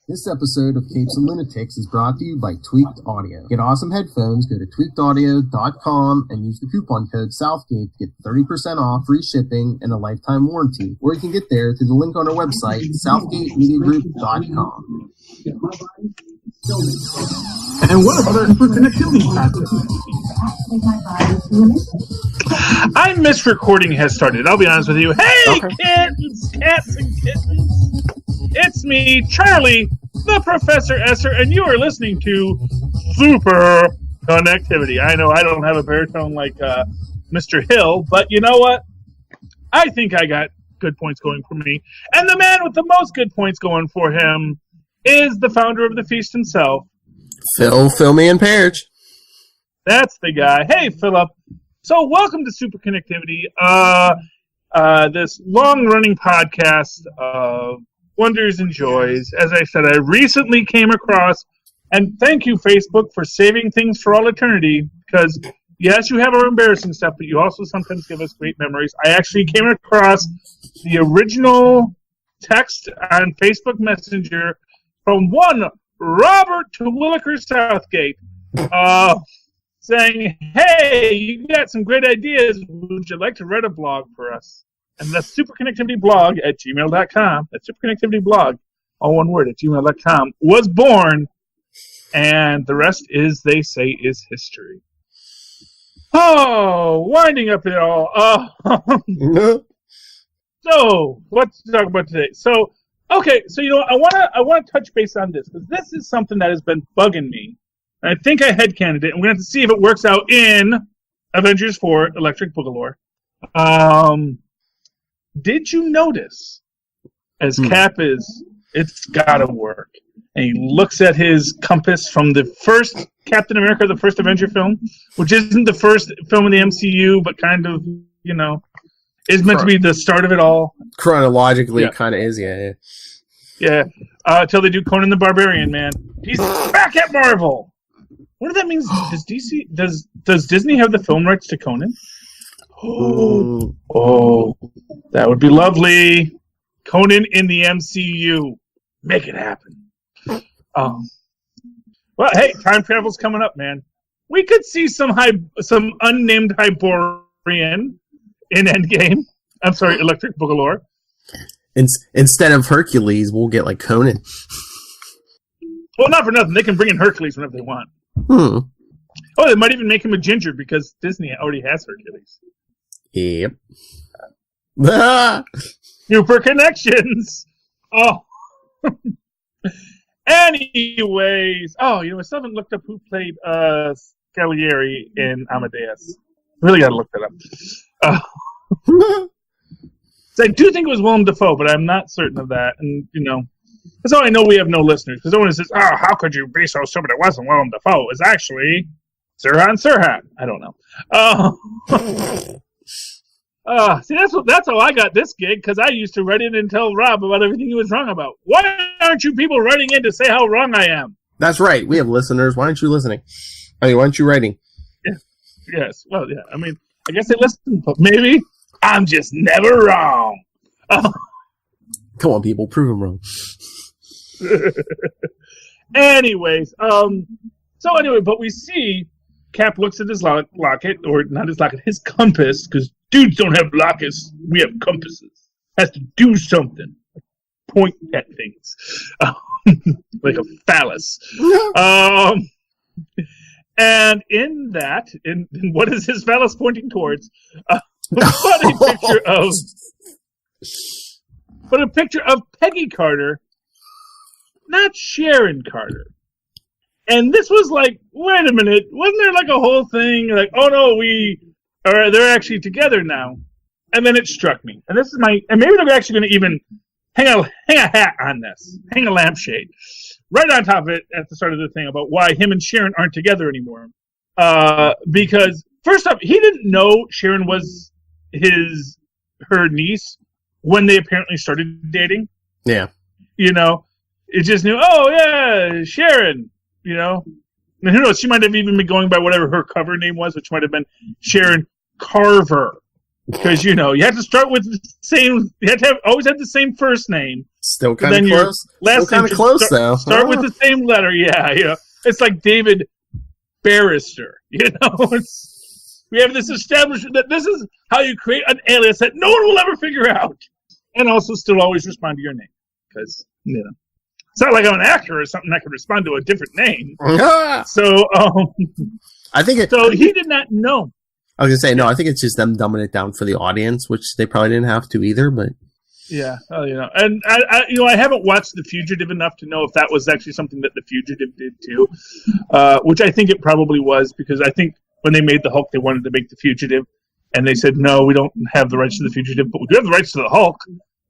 This episode of Capes and Lunatics is brought to you by Tweaked Audio. Get awesome headphones, go to tweakedaudio.com and use the coupon code Southgate to get 30% off, free shipping, and a lifetime warranty. Or you can get there through the link on our website, southgatemediagroup.com. And what about our Superconnectivity content? I miss recording has started, I'll be honest with you. Hey, kittens, cats, and kittens. It's me, Charlie, the Professor Esser, and you are listening to Superconnectivity. I know I don't have a baritone like Mr. Hill, but you know what? I think I got good points going for me. And the man with the most good points going for him is the founder of the feast himself. Philmy and Perich. That's the guy. Hey, Philip. So welcome to Superconnectivity, this long-running podcast of wonders and joys. As I said, I recently came across, and thank you, Facebook, for saving things for all eternity, because, yes, you have our embarrassing stuff, but you also sometimes give us great memories. I actually came across the original text on Facebook Messenger from one Robert Terwilliger Southgate, saying, hey, you got some great ideas. Would you like to write a blog for us? And the Superconnectivity blog at gmail.com, the Superconnectivity blog, all one word, at gmail.com, was born, and the rest is, they say, is history. Oh, winding up it all. So, what to talk about today? So, okay, so you know, I want to touch base on this, because this is something that has been bugging me. I think I headcanoned it. I'm going to have to see if it works out in Avengers 4 Electric Boogalore. Did you notice, as Cap is, it's got to work, and he looks at his compass from the first Captain America, the first Avenger film, which isn't the first film in the MCU, but kind of, you know, is meant to be the start of it all. Chronologically, it kind of is, yeah. Yeah, until they do Conan the Barbarian, man. He's back at Marvel! What does that mean? Does Disney have the film rights to Conan? Oh, that would be lovely. Conan in the MCU. Make it happen. Well, hey, time travel's coming up, man. We could see some unnamed Hyborian in Endgame. I'm sorry, Electric Boogalore. Instead of Hercules, we'll get like Conan. Well, not for nothing. They can bring in Hercules whenever they want. Oh, they might even make him a ginger because Disney already has Hercules. Yep. Super connections. Oh. Anyways. Oh, you know, I still haven't looked up who played Scaligeri in Amadeus. Really got to look that up. So I do think it was Willem Dafoe, but I'm not certain of that. And, you know, that's how I know we have no listeners. Because no one says, oh, how could you be so stupid? It wasn't Willem Dafoe. It was actually Sirhan. I don't know. See, that's how I got this gig, because I used to write in and tell Rob about everything he was wrong about. Why aren't you people writing in to say how wrong I am? That's right. We have listeners. Why aren't you listening? I mean, why aren't you writing? Yeah. Yes. Well, yeah. I mean, I guess they listen, but maybe I'm just never wrong. Come on, people. Prove them wrong. Anyways, so anyway, but we see Cap looks at his locket, or not his locket, his compass, because dudes don't have lockets, we have compasses. Has to do something. Point at things. Like a phallus. And in that, in what is his phallus pointing towards? But a picture of Peggy Carter, not Sharon Carter. And this was like, wait a minute, wasn't there like a whole thing like, oh no, they're actually together now? And then it struck me, and this is and maybe they're actually going to even hang a hat on this, hang a lampshade right on top of it at the start of the thing about why him and Sharon aren't together anymore. Because first off, he didn't know Sharon was her niece when they apparently started dating. Yeah. You know, it just knew, oh yeah, Sharon, you know. And who knows, she might have even been going by whatever her cover name was, which might have been Sharon Carver. Because, you have to start with the same, you have to always have the same first name. Still kind of close. Still kind of close, though. Start with the same letter, yeah. It's like David Barrister, we have this establishment that this is how you create an alias that no one will ever figure out. And also still always respond to your name. Because, it's not like I'm an actor or something that can respond to a different name. So, I think so he did not know. I was going to say, no, I think it's just them dumbing it down for the audience, which they probably didn't have to either, but... Yeah, and I haven't watched The Fugitive enough to know if that was actually something that The Fugitive did too, which I think it probably was, because I think when they made the Hulk, they wanted to make The Fugitive, and they said, no, we don't have the rights to The Fugitive, but we do have the rights to the Hulk.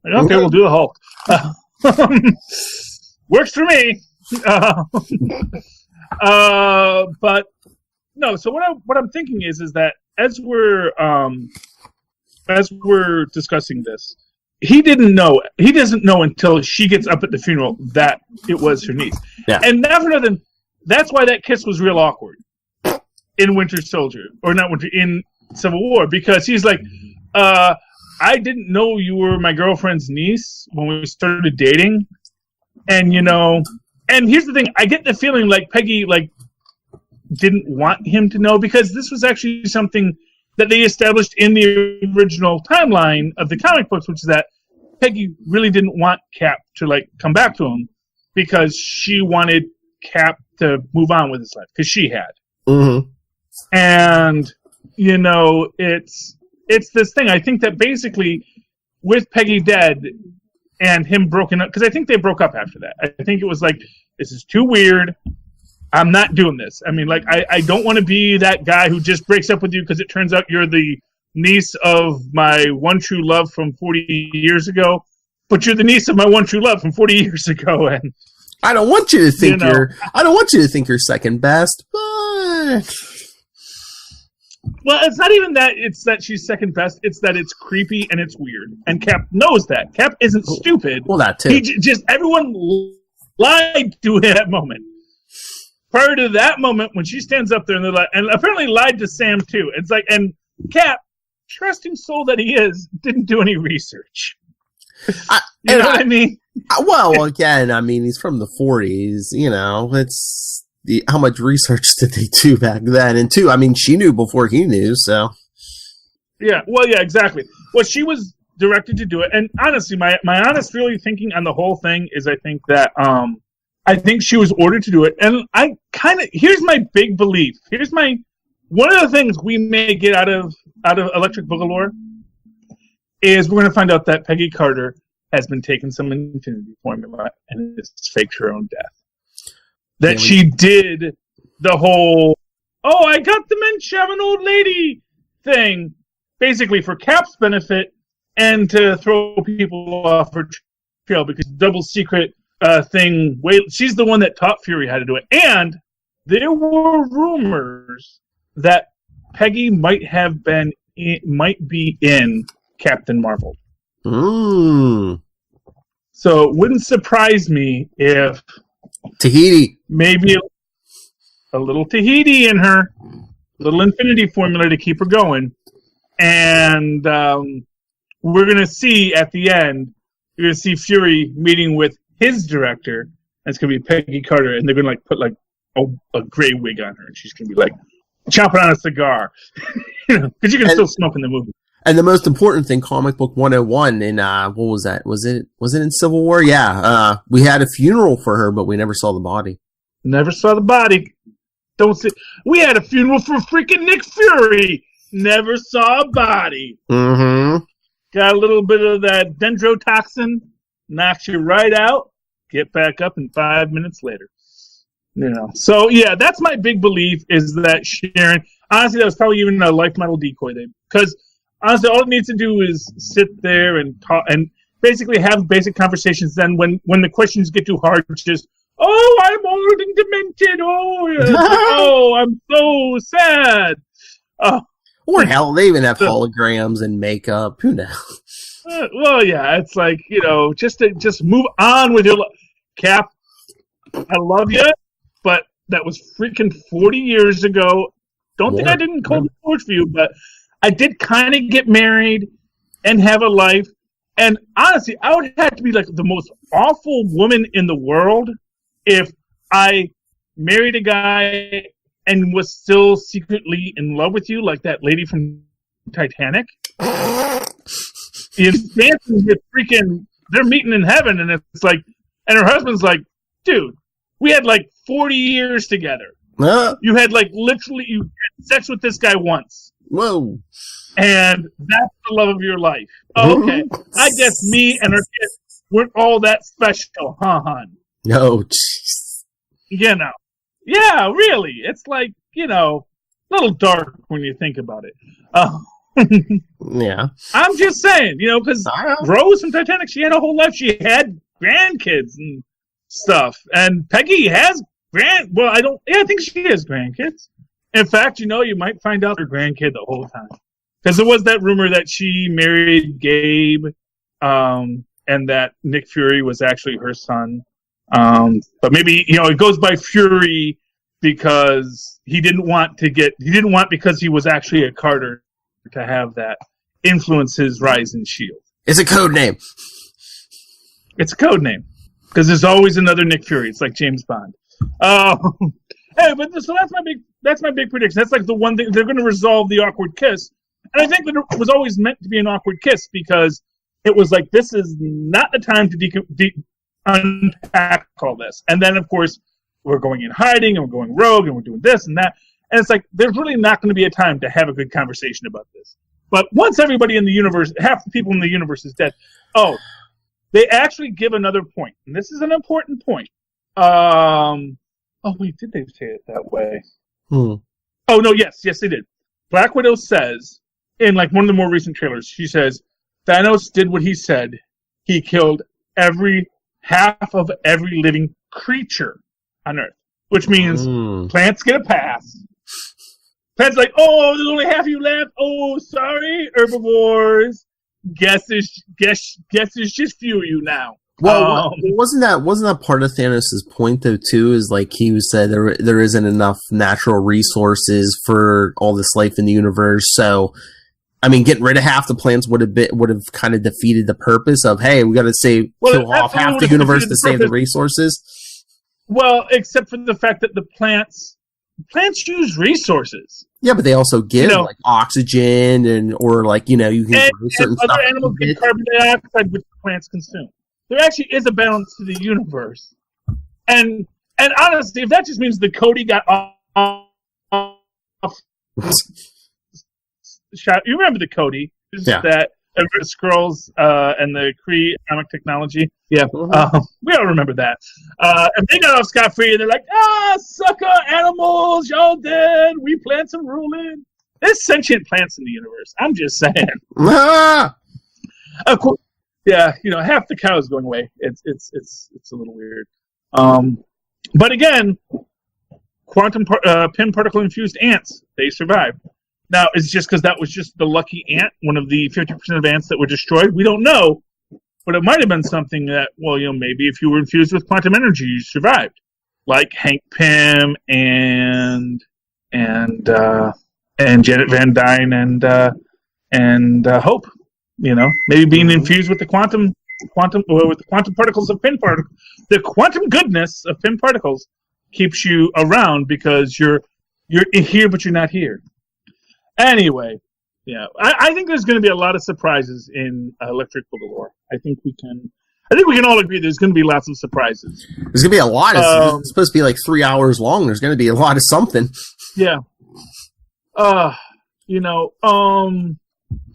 Like, okay, we'll do the Hulk. Works for me. But no. So what I'm thinking is that as we're discussing this, he doesn't know until she gets up at the funeral that it was her niece. Yeah. And not for nothing, that's why that kiss was real awkward in Winter Soldier, or not Winter, in Civil War, because he's like, I didn't know you were my girlfriend's niece when we started dating. And, and here's the thing, I get the feeling like Peggy, didn't want him to know, because this was actually something that they established in the original timeline of the comic books, which is that Peggy really didn't want Cap to, come back to him, because she wanted Cap to move on with his life, because she had. Mm-hmm. And, it's this thing. I think that basically, with Peggy dead and him broken up, because I think they broke up after that. I think it was like, this is too weird. I'm not doing this. I mean, I don't want to be that guy who just breaks up with you because it turns out you're the niece of my one true love from 40 years ago, but you're the niece of my one true love from 40 years ago. And I don't want you to think I don't want you to think you're second best, but... Well, it's not even that it's that she's second best. It's that it's creepy and it's weird. And Cap knows that. Cap isn't stupid. Well, that too. He just everyone lied to him at that moment. Prior to that moment, when she stands up there and they're like, and apparently lied to Sam too. It's like, and Cap, trusting soul that he is, didn't do any research. You know what I mean? Well, again, I mean, he's from the 40s. It's. How much research did they do back then? And two, I mean, she knew before he knew, so. Yeah, well, yeah, exactly. Well, she was directed to do it. And honestly, my honest really thinking on the whole thing is I think that I think she was ordered to do it. And here's my big belief. One of the things we may get out of Electric Boogalore is we're going to find out that Peggy Carter has been taking some Infinity formula and has faked her own death. That she did the whole, I got dementia, I'm an old lady thing, basically for Cap's benefit and to throw people off her trail, because double secret thing, she's the one that taught Fury how to do it. And there were rumors that Peggy might be in Captain Marvel. Mm. So it wouldn't surprise me if Tahiti. Maybe a little Tahiti in her, little Infinity formula to keep her going. And we're going to see at the end, you're going to see Fury meeting with his director, and it's going to be Peggy Carter, and they're going to put a gray wig on her, and she's going to be chomping on a cigar. Because you can still smoke in the movie. And the most important thing, Comic Book 101 in, what was that? Was it in Civil War? Yeah. We had a funeral for her, but we never saw the body. Never saw the body. We had a funeral for freaking Nick Fury. Never saw a body. Mm-hmm. Got a little bit of that dendrotoxin, knocks you right out, get back up in 5 minutes later. So yeah, that's my big belief, is that Sharon, honestly, that was probably even a life metal decoy there. Because honestly, all it needs to do is sit there and talk and basically have basic conversations. Then when the questions get too hard, it's just, I'm old and demented. I'm so sad. Or hell, they even have holograms and makeup. Who knows? Well, yeah, it's like, just move on with your life. Cap, I love you, but that was freaking 40 years ago. Don't think I didn't call the torch for you, but I did kind of get married and have a life. And honestly, I would have to be like the most awful woman in the world if I married a guy and was still secretly in love with you, like that lady from Titanic. They're meeting in heaven, and it's like, and her husband's like, dude, we had like 40 years together. You had like literally, you had sex with this guy once. Whoa. And that's the love of your life. Oh, okay. I guess me and her kids weren't all that special, huh, hon? No, jeez. You know. Yeah, really. It's like, you know, a little dark when you think about it. Yeah. I'm just saying, you know, because Rose from Titanic, she had a whole life. She had grandkids and stuff. And Peggy has I think she has grandkids. In fact, you know, you might find out her grandkid the whole time. Because there was that rumor that she married Gabe, and that Nick Fury was actually her son. But maybe, you know, it goes by Fury because he didn't want because he was actually a Carter to have that influence his rise in S.H.I.E.L.D. It's a code name. It's a code name. Because there's always another Nick Fury. It's like James Bond. Hey, but so that's my big prediction. That's like the one thing they're going to resolve the awkward kiss, and I think that it was always meant to be an awkward kiss because it was like this is not the time to unpack all this, and then of course we're going in hiding and we're going rogue and we're doing this and that, and it's like there's really not going to be a time to have a good conversation about this. But once everybody in the universe, half the people in the universe is dead, they actually give another point, and this is an important point. Oh wait, did they say it that way? Oh no, yes, they did. Black Widow says in like one of the more recent trailers, she says Thanos did what he said. He killed half of every living creature on Earth, which means plants get a pass. Plants like, oh, there's only half of you left. Oh, sorry, herbivores. Guess it's just few of you now. Well, wasn't that part of Thanos' point though too? Is like he said there isn't enough natural resources for all this life in the universe. So, I mean, getting rid of half the plants would have kind of defeated the purpose of hey, we got to kill off half the universe to save the resources. Well, except for the fact that the plants use resources. Yeah, but they also give like oxygen or like you can grow certain other stuff. Animals get carbon dioxide, which the plants consume. There actually is a balance to the universe, and honestly, if that just means the Cody got off shot, you remember the Cody? That Skrulls and the Kree atomic technology. Yeah, we all remember that. And they got off scot-free, and they're like, sucker animals, y'all dead. We plants are ruling. There's sentient plants in the universe. I'm just saying. Of course. Yeah, half the cows going away. It's a little weird. But again, quantum pin particle infused ants, they survived. Now, it's just because that was just the lucky ant, one of the 50% of ants that were destroyed. We don't know, but it might have been something that, maybe if you were infused with quantum energy, you survived, like Hank Pym and Janet Van Dyne and Hope. Maybe being infused with the quantum particles of pin particles, the quantum goodness of pin particles keeps you around because you're here, but you're not here. Anyway, yeah, I think there's going to be a lot of surprises in Electric Boogaloo. I think we can all agree there's going to be lots of surprises. There's going to be a lot of. It's supposed to be like 3 hours long. There's going to be a lot of something. Yeah.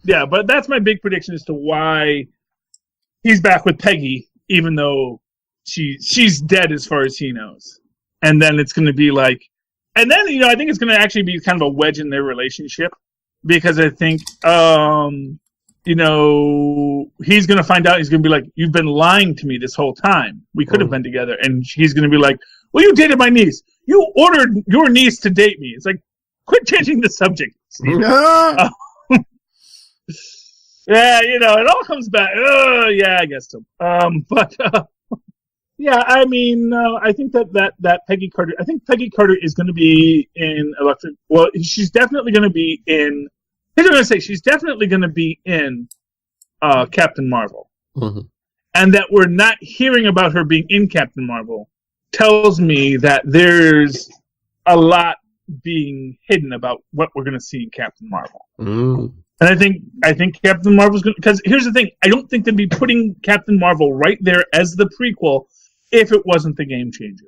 Yeah, but that's my big prediction as to why he's back with Peggy, even though she's dead as far as he knows. And then it's going to be like, and then I think it's going to actually be kind of a wedge in their relationship because I think he's going to find out. He's going to be like, "You've been lying to me this whole time. We could have been together." And he's going to be like, "Well, you dated my niece. You ordered your niece to date me." It's like, quit changing the subject. Yeah, it all comes back. Yeah, I guess so. Yeah, I mean, I think that Peggy Carter. I think Peggy Carter is going to be in Electric. Well, she's definitely going to be in here's what I'm going to say. She's definitely going to be in Captain Marvel. Mm-hmm. And that we're not hearing about her being in Captain Marvel tells me that there's a lot being hidden about what we're going to see in Captain Marvel. Mm. And I think Captain Marvel's going to... Because here's the thing. I don't think they'd be putting Captain Marvel right there as the prequel if it wasn't the game changer.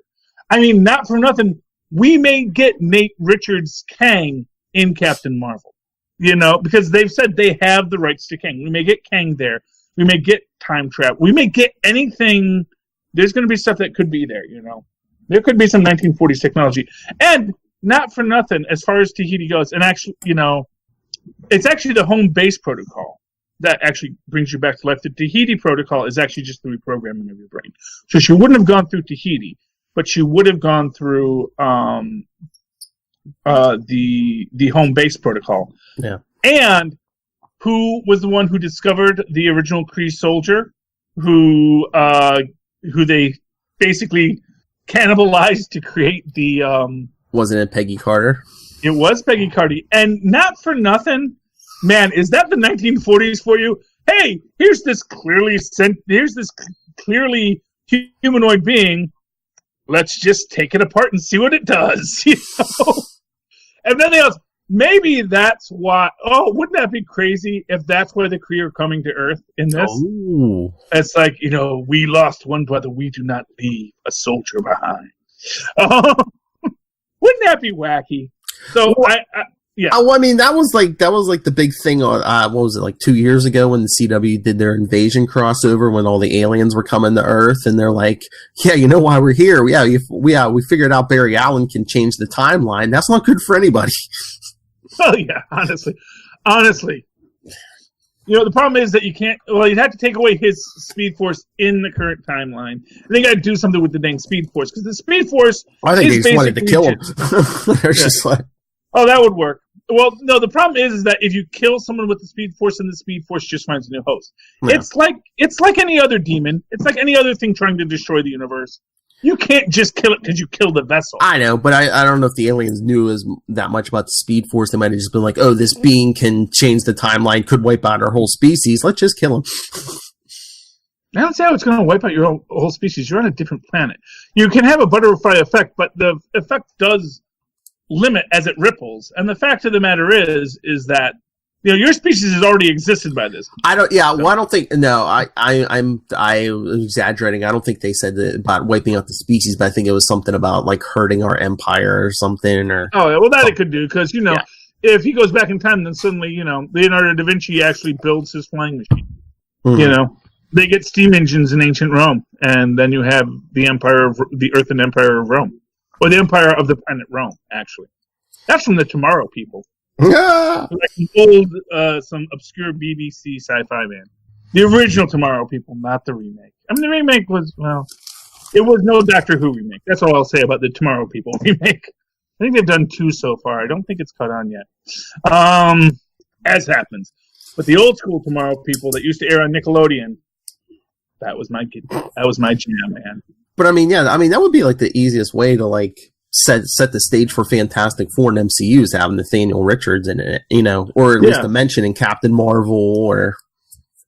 I mean, not for nothing, we may get Nate Richards' Kang in Captain Marvel. You know, because they've said they have the rights to Kang. We may get Kang there. We may get time travel. We may get anything. There's going to be stuff that could be there, you know. There could be some 1940s technology. And not for nothing, as far as Tahiti goes, and actually, you know, it's actually the home base protocol that actually brings you back to life. The Tahiti protocol is actually just the reprogramming of your brain. So she wouldn't have gone through Tahiti, but she would have gone through the home base protocol. Yeah. And who was the one who discovered the original Kree soldier, who they basically cannibalized to create the... Wasn't it Peggy Carter? It was Peggy Carter. And not for nothing, man, is that the 1940s for you? Hey, here's this clearly humanoid being. Let's just take it apart and see what it does. You know? And then else, maybe that's why. Oh, wouldn't that be crazy if that's why the Kree are coming to Earth in this? Oh. It's like, you know, we lost one brother. We do not leave a soldier behind. Wouldn't that be wacky? So yeah. Oh, I mean, that was like the big thing on what was it, like 2 years ago when the CW did their invasion crossover when all the aliens were coming to Earth, and they're like, yeah, you know why we're here? We figured out Barry Allen can change the timeline. That's not good for anybody. Oh yeah, honestly. You know, the problem is that you can't. Well, you'd have to take away his Speed Force in the current timeline. They got to do something with the dang Speed Force because the Speed Force. I think they just wanted to kill him. They're just like, oh, that would work. Well, no, the problem is that if you kill someone with the Speed Force, then the Speed Force just finds a new host. Yeah. It's like any other demon. It's like any other thing trying to destroy the universe. You can't just kill it because you killed the vessel. I know, but I don't know if the aliens knew that much about the Speed Force. They might have just been like, oh, this being can change the timeline, could wipe out our whole species. Let's just kill him. I don't see how it's going to wipe out your whole species. You're on a different planet. You can have a butterfly effect, but the effect does limit as it ripples. And the fact of the matter is that, you know, your species has already existed by this. I don't think. No, I'm exaggerating. I don't think they said that about wiping out the species, but I think it was something about like hurting our empire or something. Or well, that it could do because if he goes back in time, then suddenly Leonardo da Vinci actually builds his flying machine. Mm-hmm. You know, they get steam engines in ancient Rome, and then you have the Earthen Empire of Rome, or the Empire of the planet Rome. Actually, that's from the Tomorrow People. Yeah. Like an old, some obscure BBC sci-fi band. The original Tomorrow People, not the remake. I mean, the remake was, it was no Doctor Who remake. That's all I'll say about the Tomorrow People remake. I think they've done 2 so far. I don't think it's caught on yet. As happens. But the old school Tomorrow People that used to air on Nickelodeon, that was my jam, man. But I mean, that would be like the easiest way to like set the stage for Fantastic Four and MCUs, having Nathaniel Richards in it, or at least a mention in Captain Marvel or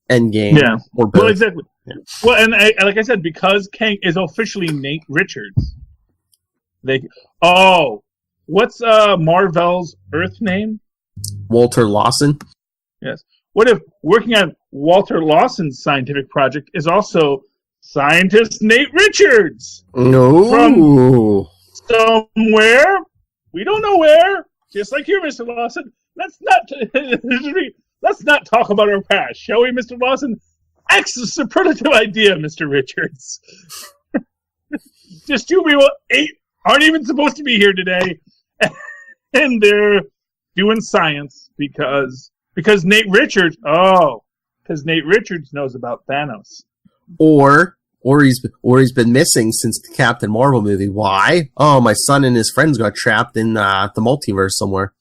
Endgame, or both. Well, exactly. Yeah. Well, and like I said, because Kang is officially Nate Richards, what's Marvel's Earth name? Walter Lawson. Yes. What if working on Walter Lawson's scientific project is also scientist Nate Richards? No. From somewhere, we don't know where. Just like you, Mr. Lawson. Let's not talk about our past, shall we, Mr. Lawson? Excellent superlative idea, Mr. Richards. Just 2 people, 8 aren't even supposed to be here today, and they're doing science because Nate Richards. Because Nate Richards knows about Thanos. Or he's been missing since the Captain Marvel movie. Why? Oh, my son and his friends got trapped in the multiverse somewhere.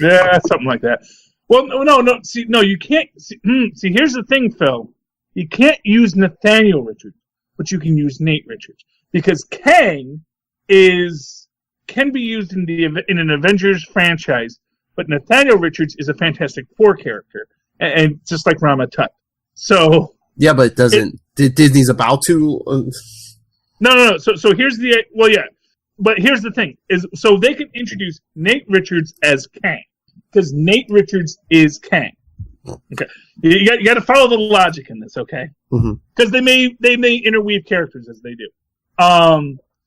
Yeah, something like that. Well, no. See, no, you can't. See, here's the thing, Phil. You can't use Nathaniel Richards, but you can use Nate Richards because Kang can be used in an Avengers franchise, but Nathaniel Richards is a Fantastic Four character, and just like Rama Tut. So yeah, but Disney's about to? No. So here's but here's the thing: is so they can introduce Nate Richards as Kang, because Nate Richards is Kang. Okay, you got to follow the logic in this, okay? Because they may interweave characters as they do.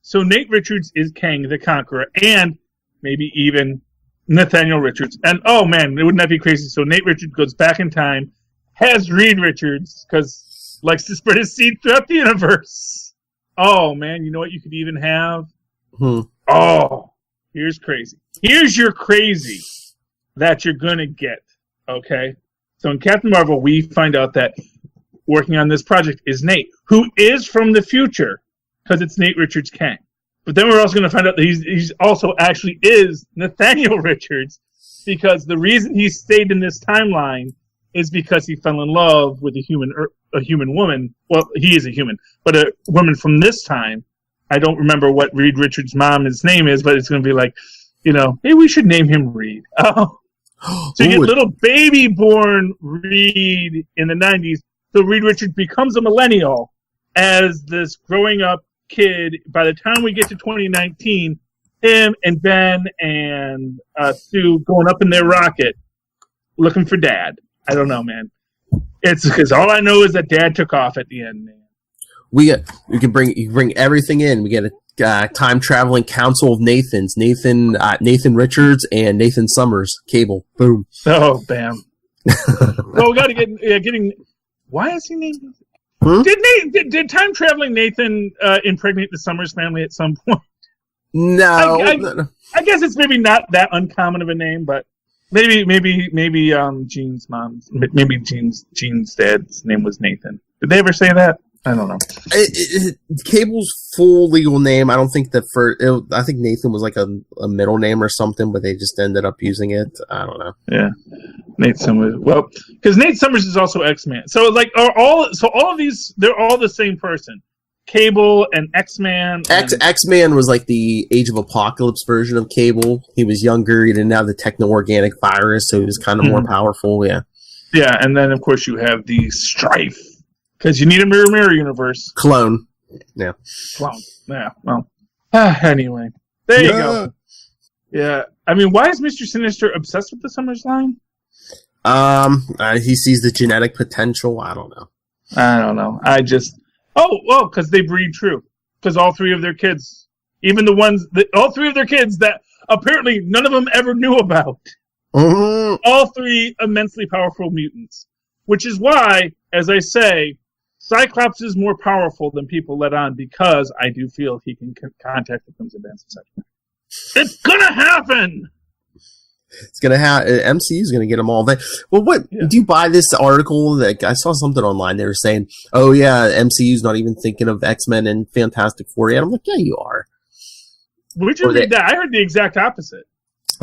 So Nate Richards is Kang the Conqueror, and maybe even Nathaniel Richards. And oh man, wouldn't that be crazy? So Nate Richards goes back in time, has Reed Richards, because likes to spread his seed throughout the universe. Oh man, you know what you could even have? Oh, here's crazy. Here's your crazy that you're gonna get. Okay. So in Captain Marvel, we find out that working on this project is Nate, who is from the future, because it's Nate Richards Kang. But then we're also going to find out that he's also actually is Nathaniel Richards, because the reason he stayed in this timeline is because he fell in love with a human woman. Well, he is a human, but a woman from this time. I don't remember what Reed Richards' mom's name is, but it's going to be like, maybe we should name him Reed. So you get little baby born Reed in the 90s. So Reed Richards becomes a millennial as this growing up kid. By the time we get to 2019, him and Ben and Sue going up in their rocket looking for Dad. I don't know, man. It's because all I know is that Dad took off at the end, man. You can bring everything in. We get a time traveling council of Nathans, Nathan Richards and Nathan Summers. Cable, boom. Oh, bam. Well, we got to getting. Why is he named? Did time traveling Nathan impregnate the Summers family at some point? No, I guess it's maybe not that uncommon of a name, but maybe Jean's mom's, maybe Jean's dad's name was Nathan. Did they ever say that? I don't know. Cable's full legal name, I don't think I think Nathan was like a middle name or something, but they just ended up using it. I don't know. Yeah, Nate Summers. Well, because Nate Summers is also X-Man. So like, all of these, they're all the same person. Cable and X-Man. X-Man was like the Age of Apocalypse version of Cable. He was younger. He didn't have the techno-organic virus, so he was kind of more powerful. Yeah. Yeah, and then of course you have the Strife. Because you need a mirror universe. Clone. Yeah. Clone. Yeah. Well. Anyway. There you go. Yeah. I mean, why is Mr. Sinister obsessed with the Summers line? He sees the genetic potential. I don't know. Because they breed true. Because all three of their kids, even all three of their kids that apparently none of them ever knew about. All three immensely powerful mutants. Which is why, as I say, Cyclops is more powerful than people let on, because I do feel he can contact victims of advanced deception. It's gonna happen! It's gonna MCU is gonna get them all. Well, what do you buy this article? That I saw something online. They were saying, "Oh yeah, MCU's not even thinking of X-Men and Fantastic Four yet." I'm like, "Yeah, you are." Where'd you read that? I heard the exact opposite.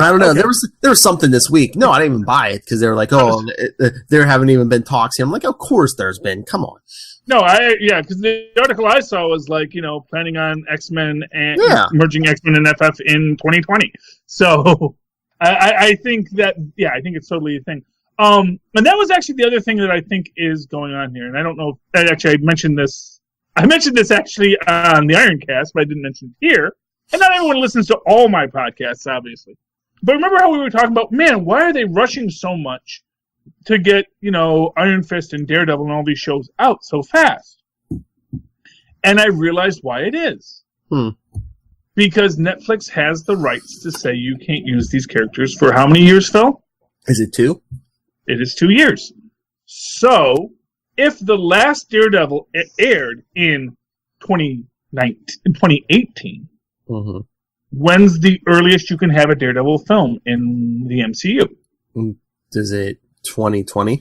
I don't know. Okay. There was something this week. No, I didn't even buy it because they were like, "Oh, there haven't even been talks here." I'm like, "Of course, there's been. Come on." No, because the article I saw was like, planning on X-Men and merging X-Men and FF in 2020. So I think that, I think it's totally a thing. And that was actually the other thing that I think is going on here. And I don't know if I mentioned this. I mentioned this actually on the Ironcast, but I didn't mention it here. And not everyone listens to all my podcasts, obviously. But remember how we were talking about, man, why are they rushing so much to get, Iron Fist and Daredevil and all these shows out so fast? And I realized why it is. Because Netflix has the rights to say you can't use these characters for how many years, Phil? Is it 2? It is 2 years. So, if the last Daredevil aired in 2018, when's the earliest you can have a Daredevil film in the MCU? Is it 2020?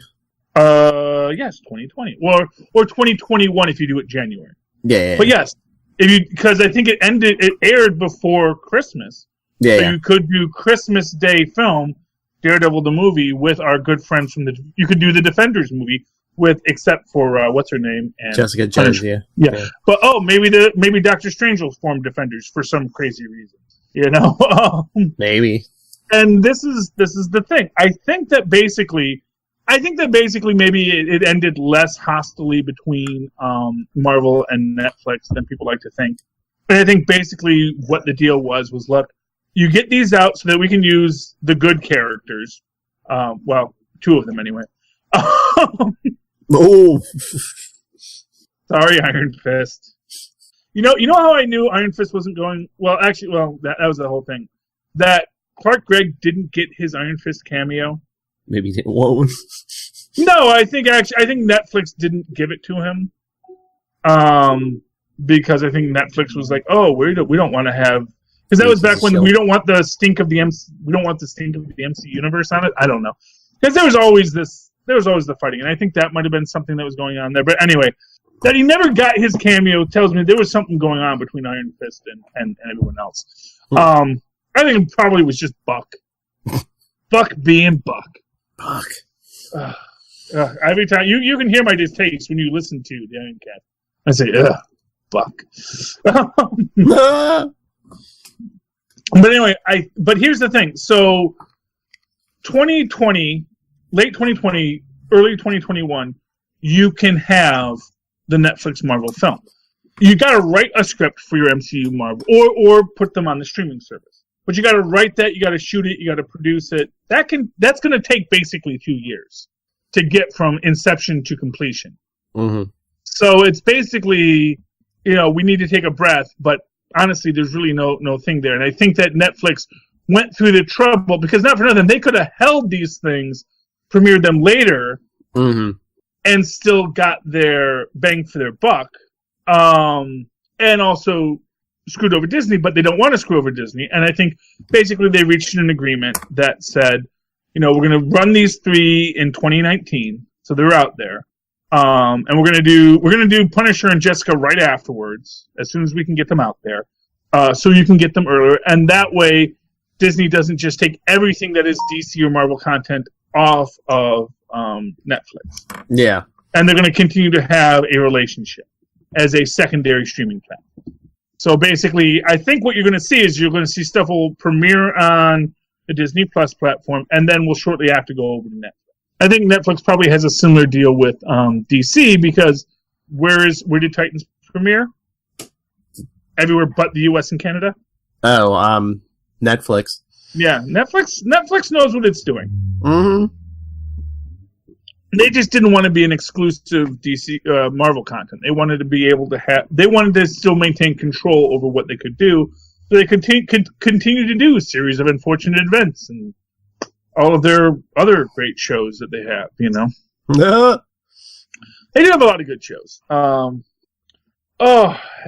Yes, 2020. Or 2021 if you do it January. Yeah. But yes, because I think it aired before Christmas. Yeah. So you could do Christmas Day film, Daredevil the movie, with our good friends from you could do the Defenders movie except for what's her name, and Jessica Jones. Yeah. But maybe Doctor Strange will form Defenders for some crazy reason. Maybe. And this is the thing. I think that basically maybe it ended less hostilely between Marvel and Netflix than people like to think. And I think basically what the deal was look, you get these out so that we can use the good characters. Well, two of them anyway. Oh, sorry, Iron Fist. You know how I knew Iron Fist wasn't going well. Actually, that was the whole thing. That Clark Gregg didn't get his Iron Fist cameo. Maybe he didn't want one. No, I think Netflix didn't give it to him. Because I think Netflix was like, oh, we don't want to have, because that was back when we don't want the stink of the MC universe on it. I don't know, because there was always the fighting, and I think that might have been something that was going on there. But anyway, that he never got his cameo tells me there was something going on between Iron Fist and everyone else. I think it probably was just Buck. Buck being Buck. Buck. Every time you can hear my distaste when you listen to the Iron Cat. I say, ugh, Buck. But anyway, but here's the thing. So 2020, late 2020, early 2021, you can have the Netflix Marvel film. You got to write a script for your MCU Marvel, or put them on the streaming service. But you got to write that, you got to shoot it, you got to produce it. That's going to take basically 2 years to get from inception to completion. Mm-hmm. So it's basically, we need to take a breath, but honestly, there's really no thing there. And I think that Netflix went through the trouble, because not for nothing, they could have held these things, premiered them later, mm-hmm. and still got their bang for their buck, and also screwed over Disney, but they don't want to screw over Disney. And I think basically they reached an agreement that said, we're going to run these 3 in 2019, so they're out there. And we're gonna do Punisher and Jessica right afterwards, as soon as we can get them out there, so you can get them earlier, and that way Disney doesn't just take everything that is DC or Marvel content off of Netflix. Yeah, and they're going to continue to have a relationship as a secondary streaming platform. So basically, I think what you're going to see is you're going to see stuff will premiere on the Disney Plus platform, and then will shortly after go over to Netflix. I think Netflix probably has a similar deal with DC, because where did Titans premiere? Everywhere but the U.S. and Canada. Oh, Netflix. Yeah, Netflix knows what it's doing. Mm-hmm. They just didn't want to be an exclusive DC Marvel content. They wanted to be able to have. They wanted to still maintain control over what they could do, so they could continue to do a series of unfortunate events and all of their other great shows that they have. They do have a lot of good shows.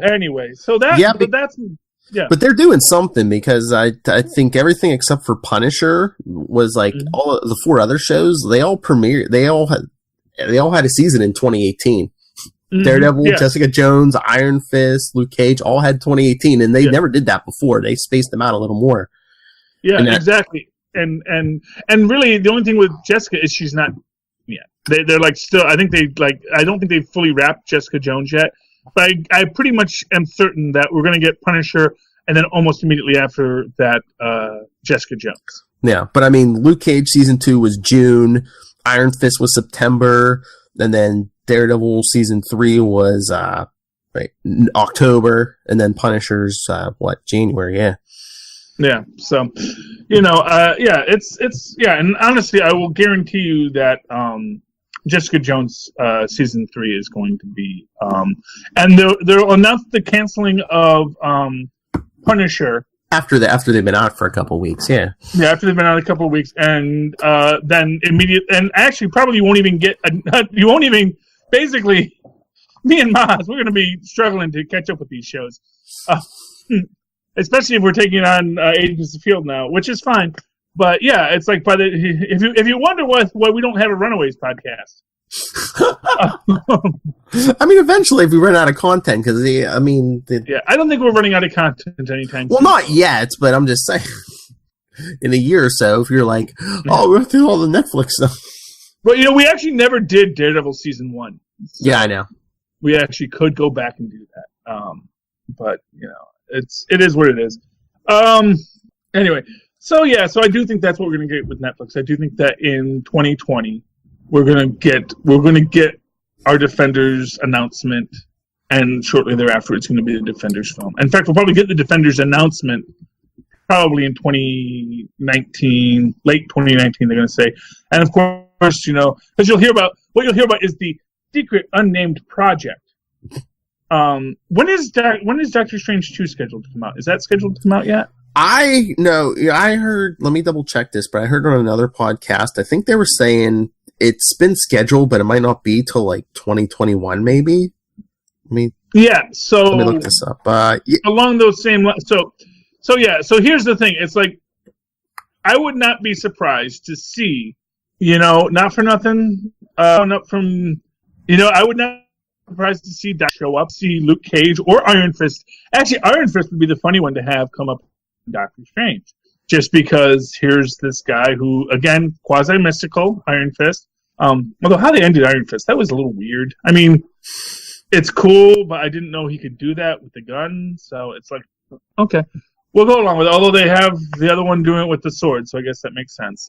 Anyway, so but they're doing something, because I think everything except for Punisher was like, mm-hmm. all of the 4 other shows, they all premiered. They all had a season in 2018. Mm-hmm. Daredevil, yeah. Jessica Jones, Iron Fist, Luke Cage all had 2018, and they never did that before. They spaced them out a little more. Yeah, exactly. And really, the only thing with Jessica is she's not. Yeah, they're like still. I think I don't think they've fully wrapped Jessica Jones yet. But I pretty much am certain that we're going to get Punisher, and then almost immediately after that, Jessica Jones. Yeah, but I mean, Luke Cage season 2 was June, Iron Fist was September, and then Daredevil season 3 was October, and then Punisher's January? Yeah. Yeah. So, and honestly, I will guarantee you that Jessica Jones season 3 is going to be, and they'll announce the canceling of Punisher after they've been out for a couple of weeks. Yeah, after they've been out a couple of weeks, and then and actually probably you won't even basically, me and Maz, we're going to be struggling to catch up with these shows, especially if we're taking on Agents of S.H.I.E.L.D. now, which is fine. But yeah, it's like if you wonder why we don't have a Runaways podcast. I mean, eventually, if we run out of content, because I don't think we're running out of content anytime soon. Well, not yet, but I'm just saying, in a year or so, if you're like, we're going to do all the Netflix stuff. But we actually never did Daredevil season 1. So yeah, I know. We actually could go back and do that. But it is what it is. Anyway. So I do think that's what we're going to get with Netflix. I do think that in 2020 we're going to get our Defenders announcement, and shortly thereafter it's going to be the Defenders film. In fact, we'll probably get the Defenders announcement probably in 2019, late 2019. They're going to say, and of course, because you'll hear about is the secret unnamed project. When is Doctor Strange 2 scheduled to come out? Is that scheduled to come out yet? I heard, let me double check this, but I heard on another podcast, I think they were saying it's been scheduled, but it might not be till like 2021 maybe. So let me look this up. Along those same lines. So here's the thing. It's like, I would not be surprised to see, not for nothing, I would not be surprised to see Doc show up, see Luke Cage or Iron Fist. Actually, Iron Fist would be the funny one to have come up in Doctor Strange. Just because here's this guy who, again, quasi-mystical, Iron Fist. Although how they ended Iron Fist, that was a little weird. I mean, it's cool, but I didn't know he could do that with the gun, so it's like, okay. We'll go along with it, although they have the other one doing it with the sword, so I guess that makes sense.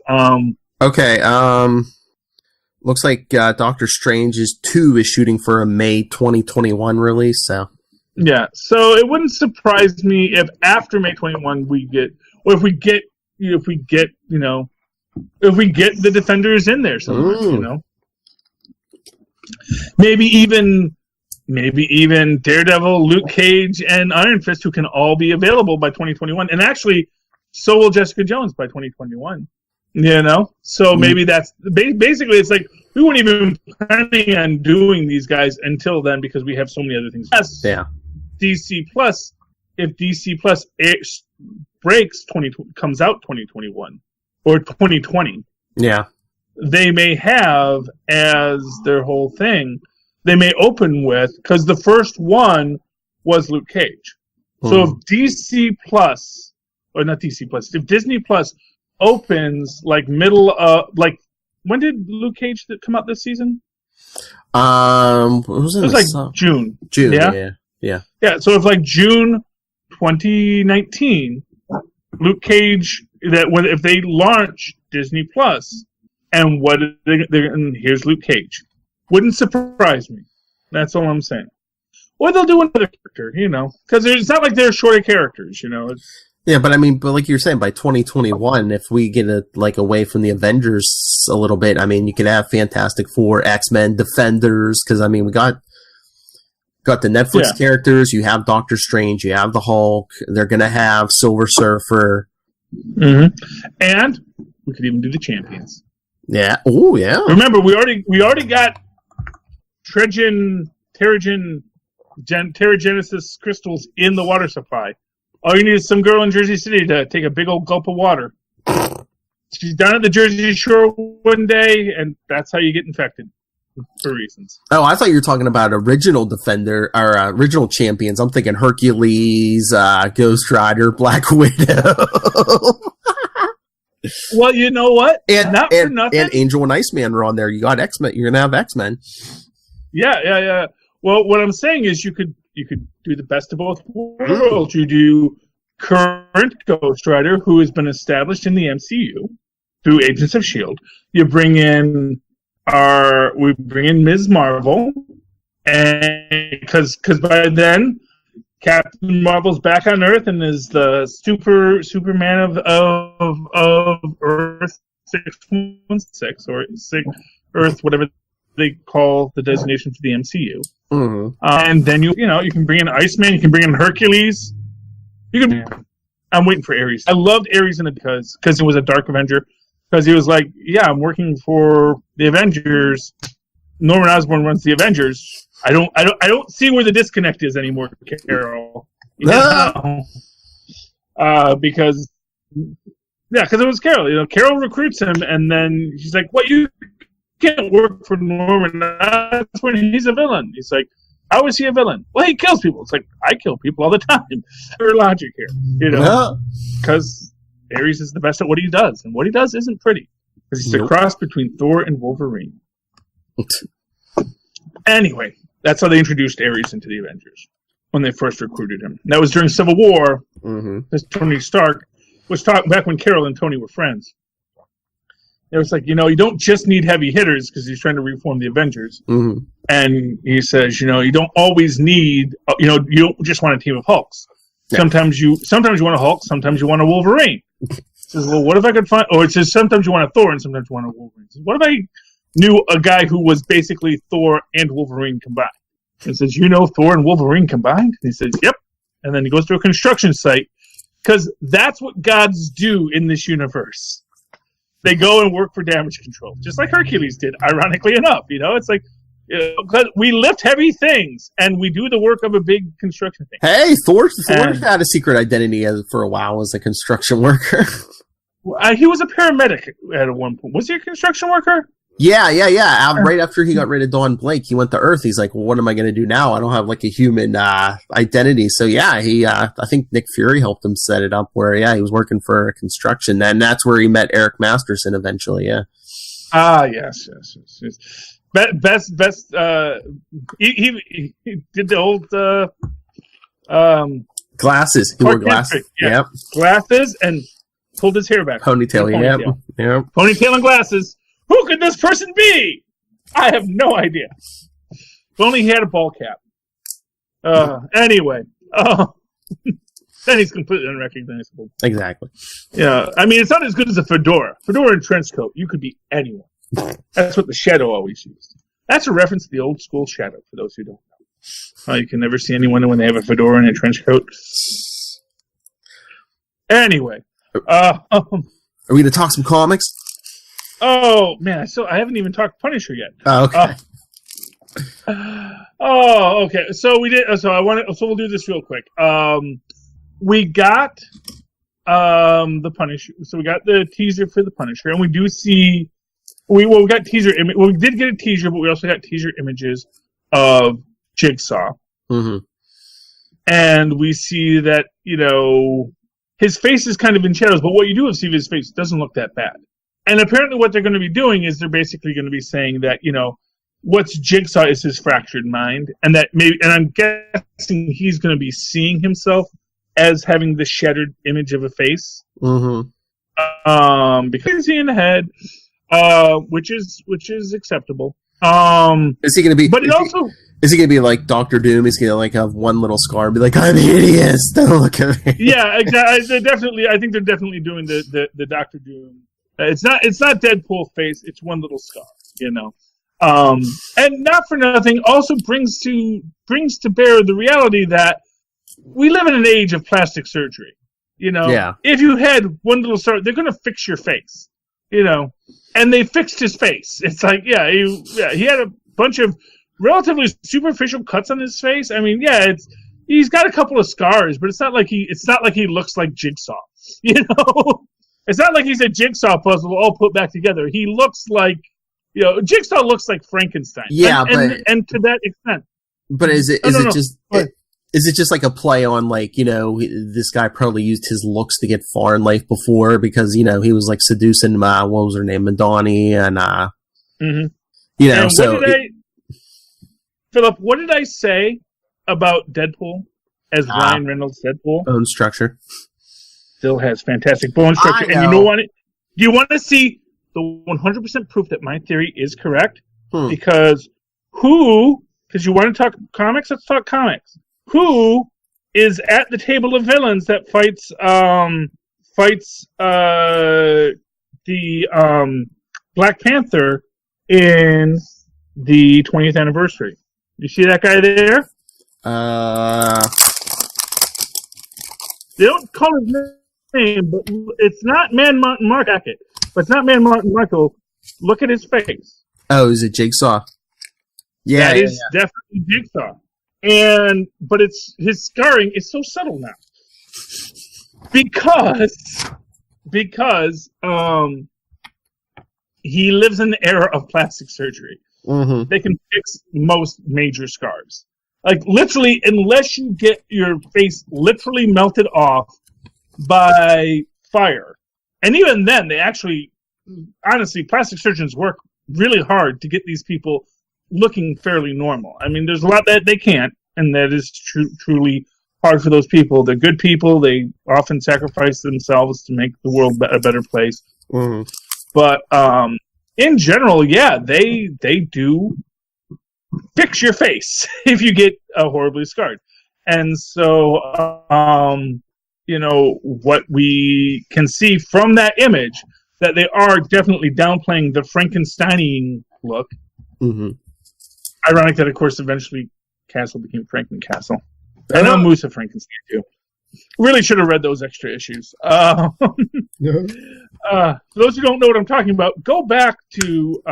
Looks like Doctor Strange 2 is shooting for a May 2021 release, so. Yeah, so it wouldn't surprise me if after May 21 if we get the Defenders in there somewhere, Maybe even Daredevil, Luke Cage, and Iron Fist, who can all be available by 2021. And actually, so will Jessica Jones by 2021. So maybe that's basically, it's like we weren't even planning on doing these guys until then because we have so many other things. Yes, yeah. DC Plus, if DC Plus comes out 2021 or 2020, yeah, they may have as their whole thing. They may open with, because the first one was Luke Cage. So if DC Plus, or not DC Plus, if Disney Plus opens like when did Luke Cage come out this season? It was like June. Yeah. Yeah, so if like June 2019, Luke Cage, if they launch Disney Plus, and and here's Luke Cage. Wouldn't surprise me. That's all I'm saying. Or they'll do another character, because it's not like they're short of characters, Yeah, but like you're saying, by 2021, if we get away from the Avengers a little bit, you can have Fantastic Four, X-Men, Defenders, because we got the Netflix characters. You have Doctor Strange, you have the Hulk. They're gonna have Silver Surfer, and we could even do the Champions. Yeah. Oh, yeah. Remember, we already got Terrigenesis crystals in the water supply. All you need is some girl in Jersey City to take a big old gulp of water. She's down at the Jersey Shore one day, and that's how you get infected for reasons. Oh, I thought you were talking about original Defender or original champions. I'm thinking Hercules, Ghost Rider, Black Widow. Well, you know what? And not for nothing. And Angel and Iceman are on there. You got X-Men. You're gonna have X-Men. Yeah. Well, what I'm saying is you could do the best of both worlds. You do current Ghost Rider, who has been established in the MCU through Agents of S.H.I.E.L.D. You bring in Ms. Marvel, and because by then Captain Marvel's back on Earth and is the Superman of Earth 616 or Earth, whatever they call the designation for the MCU. And then you can bring in Iceman, you can bring in Hercules. I'm waiting for Ares. I loved Ares in it because he was a Dark Avenger. Because he was like, yeah, I'm working for the Avengers. Norman Osborn runs the Avengers. I don't see where the disconnect is anymore, Carol. Because it was Carol. Carol recruits him, and then she's like, "What, you can't work for Norman Osborn? He's a villain." He's like, "How is he a villain?" Well, he kills people. It's like, I kill people all the time. There's logic here, because Ares is the best at what he does, and what he does isn't pretty. Because he's a cross between Thor and Wolverine. Anyway, that's how they introduced Ares into the Avengers when they first recruited him. That was during Civil War, because Tony Stark was talking back when Carol and Tony were friends. It was like, you don't just need heavy hitters because he's trying to reform the Avengers. Mm-hmm. And he says, you don't always need, you don't just want a team of Hulks. Yeah. Sometimes you want a Hulk, sometimes you want a Wolverine. He says, well, what if I could find, or it says sometimes you want a Thor and sometimes you want a Wolverine. He says, what if I knew a guy who was basically Thor and Wolverine combined? And says, Thor and Wolverine combined? And he says, yep. And then he goes to a construction site because that's what gods do in this universe. They go and work for damage control, just like Hercules did, ironically enough. It's like, we lift heavy things, and we do the work of a big construction thing. Hey, Thor had a secret identity for a while as a construction worker. He was a paramedic at one point. Was he a construction worker? Yeah. Right after he got rid of Dawn Blake, he went to Earth. He's like, well, what am I going to do now? I don't have like a human identity. So yeah, I think Nick Fury helped him set it up where, he was working for construction. And that's where he met Eric Masterson eventually, yeah. Yes. Best, he did the old, glasses. He wore glasses. Yep. Glasses and pulled his hair back. Ponytail. Yep. Ponytail and glasses. Who could this person be? I have no idea. If only he had a ball cap. Anyway. Then he's completely unrecognizable. Exactly. Yeah. I mean, it's not as good as a fedora. Fedora and trench coat. You could be anyone. That's what the Shadow always used. That's a reference to the old school Shadow, for those who don't know. You can never see anyone when they have a fedora and a trench coat. Anyway. Are we going to talk some comics? Oh, man, I haven't even talked Punisher yet. Oh, okay. Okay. So we did. So we'll do this real quick. We got the Punisher. So we got the teaser for the Punisher, and we do see. We got teaser. Well, we did get a teaser, but we also got teaser images of Jigsaw. Mm-hmm. And we see that his face is kind of in shadows, but what you do see his face doesn't look that bad. And apparently what they're going to be doing is they're basically going to be saying that, what's Jigsaw is his fractured mind, and that maybe, and I'm guessing he's going to be seeing himself as having the shattered image of a face. Mm-hmm. Because he's in the head, which is acceptable. Is he going to be, but is he going to be like Dr. Doom? Is he going to like have one little scar and be like, I'm hideous, don't look at me? Yeah, exactly. I think they're definitely doing the Dr. Doom. It's not Deadpool face. It's one little scar, and not for nothing. Also brings to bear the reality that we live in an age of plastic surgery. Yeah. If you had one little scar, they're going to fix your face. And they fixed his face. It's like, he had a bunch of relatively superficial cuts on his face. I mean, he's got a couple of scars, but it's not like he looks like Jigsaw. It's not like he's a jigsaw puzzle all put back together. He looks like, Jigsaw looks like Frankenstein. Yeah, and to that extent. But is it just like a play on like, this guy probably used his looks to get far in life before because, he was like seducing what was her name, Madani, and and Philip, what did I say about Deadpool as Ryan Reynolds' Deadpool? Bone structure. Still has fantastic bone structure. And you know what? Do you want to see the 100% proof that my theory is correct? Because you want to talk comics? Let's talk comics. Who is at the table of villains that fights the Black Panther in the 20th anniversary? You see that guy there? They don't call his name, but it's not Man Mark Hackett. But it's not Man Martin Michael. Look at his face. Oh, is it Jigsaw? Yeah, that is definitely Jigsaw. But it's his scarring is so subtle now. Because he lives in the era of plastic surgery. Mm-hmm. They can fix most major scars. Like literally, unless you get your face literally melted off by fire. And even then, they actually, honestly, plastic surgeons work really hard to get these people looking fairly normal. I mean, there's a lot that they can't, and that is truly hard for those people. They're good people. They often sacrifice themselves to make the world a better place. Mm-hmm. But in general, yeah, they do fix your face if you get horribly scarred. And so, what we can see from that image, that they are definitely downplaying the Frankensteinian look. Mm-hmm. Ironic that, of course, eventually Castle became Franken Castle. And now Musa Frankenstein, too. Really should have read those extra issues. For those who don't know what I'm talking about, go back to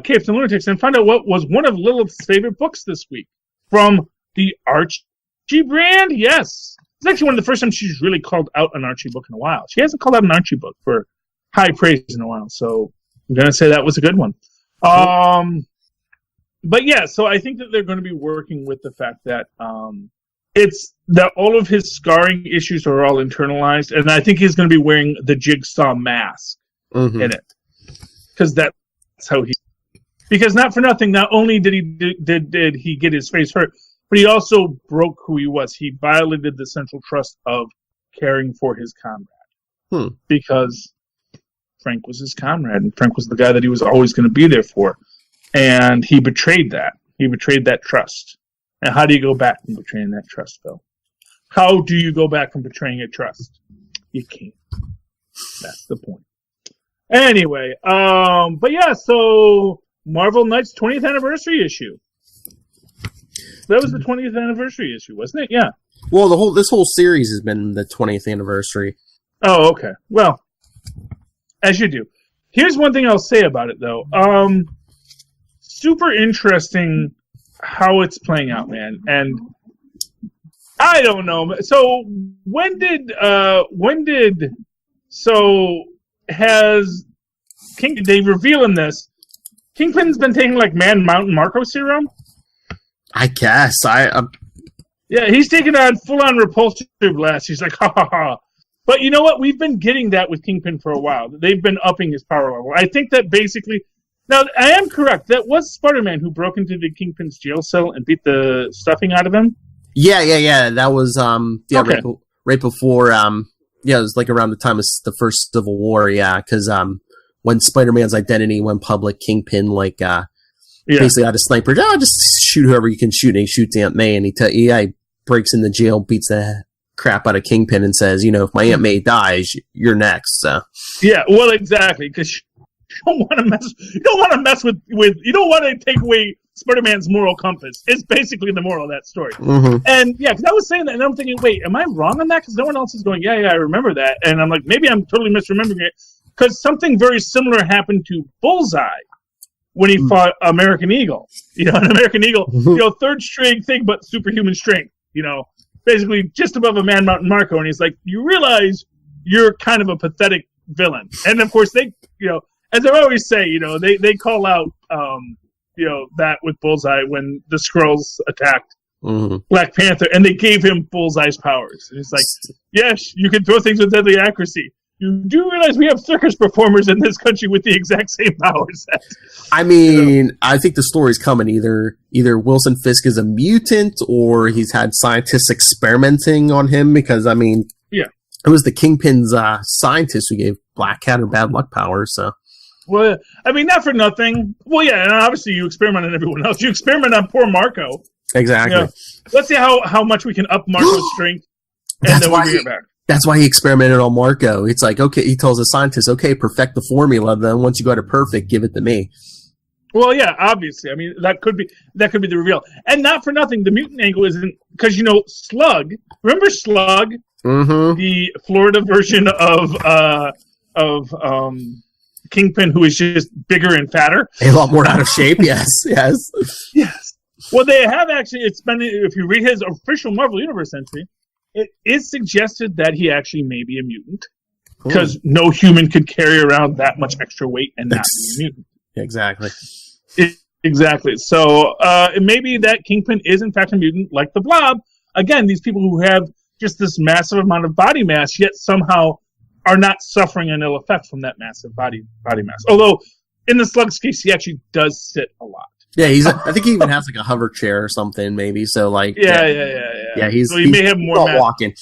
Capes and Lunatics and find out what was one of Lilith's favorite books this week. From the Archie brand? Yes. It's actually one of the first times she's really called out an Archie book in a while. She hasn't called out an Archie book for high praise in a while, so I'm going to say that was a good one. But yeah, so I think that they're going to be working with the fact that it's that all of his scarring issues are all internalized, and I think he's going to be wearing the Jigsaw mask in it. Because that's how he... Because not for nothing, not only did he get his face hurt, but he also broke who he was. He violated the central trust of caring for his comrade. Because Frank was his comrade, and Frank was the guy that he was always going to be there for. And he betrayed that. He betrayed that trust. And how do you go back from betraying that trust, Phil? How do you go back from betraying a trust? You can't. That's the point. Anyway, but yeah, so Marvel Knights 20th anniversary issue. That was the 20th anniversary issue, wasn't it? Yeah. Well, this whole series has been the 20th anniversary. Oh, okay. Well, as you do. Here's one thing I'll say about it, though. Super interesting how it's playing out, man. And I don't know. So has they reveal in this, Kingpin's been taking like Man Mountain Marco serum? I guess. Yeah, he's taking on full-on repulsive blast. He's like, ha ha ha. But you know what? We've been getting that with Kingpin for a while. They've been upping his power level. I think that basically... Now, I am correct. That was Spider-Man who broke into the Kingpin's jail cell and beat the stuffing out of him? Yeah. That was, okay. right before, it was like around the time of the first Civil War, yeah, because, when Spider-Man's identity went public, Kingpin, basically had a sniper, just shoot whoever you can shoot, and he shoots Aunt May, and he breaks in the jail, beats the crap out of Kingpin, and says, if my Aunt May dies, you're next, so. Yeah, well, exactly, because you don't want to take away Spider-Man's moral compass. It's basically the moral of that story. Mm-hmm. And yeah, because I was saying that, and I'm thinking, wait, am I wrong on that? Because no one else is going, yeah, I remember that. And I'm like, maybe I'm totally misremembering it. Because something very similar happened to Bullseye when he fought American Eagle. An American Eagle, third string thing, but superhuman strength. Basically just above a Man Mountain Marco. And he's like, you realize you're kind of a pathetic villain. And of course, they, as I always say, they call out, that with Bullseye when the Skrulls attacked Black Panther, and they gave him Bullseye's powers. And he's like, yes, you can throw things with deadly accuracy. You do realize we have circus performers in this country with the exact same powers. I mean, I think the story's coming. Either Wilson Fisk is a mutant, or he's had scientists experimenting on him, because, it was the Kingpin's scientist who gave Black Cat her bad luck powers, so. Well, not for nothing. Well, yeah, and obviously you experiment on everyone else. You experiment on poor Marco. Exactly. Let's see how much we can up Marco's strength, and then we'll bring it back. That's why he experimented on Marco. It's like, okay, he tells the scientist, okay, perfect the formula, then once you got it perfect, give it to me. Well, yeah, obviously. That could be the reveal. And not for nothing, the mutant angle isn't, because, Slug, remember Slug? Mm-hmm. The Florida version of Kingpin, who is just bigger and fatter. A lot more out of shape, yes. Yes. Well, they have actually, if you read his official Marvel Universe entry, it is suggested that he actually may be a mutant, because no human could carry around that much extra weight and not be a mutant. Exactly. Exactly. So it may be that Kingpin is in fact a mutant, like the Blob. Again, these people who have just this massive amount of body mass, yet somehow are not suffering an ill effect from that massive body mass. Although, in the Slug's case, he actually does sit a lot. Yeah, I think he even has like a hover chair or something, maybe. So like, yeah. Yeah, so he may have more not walking.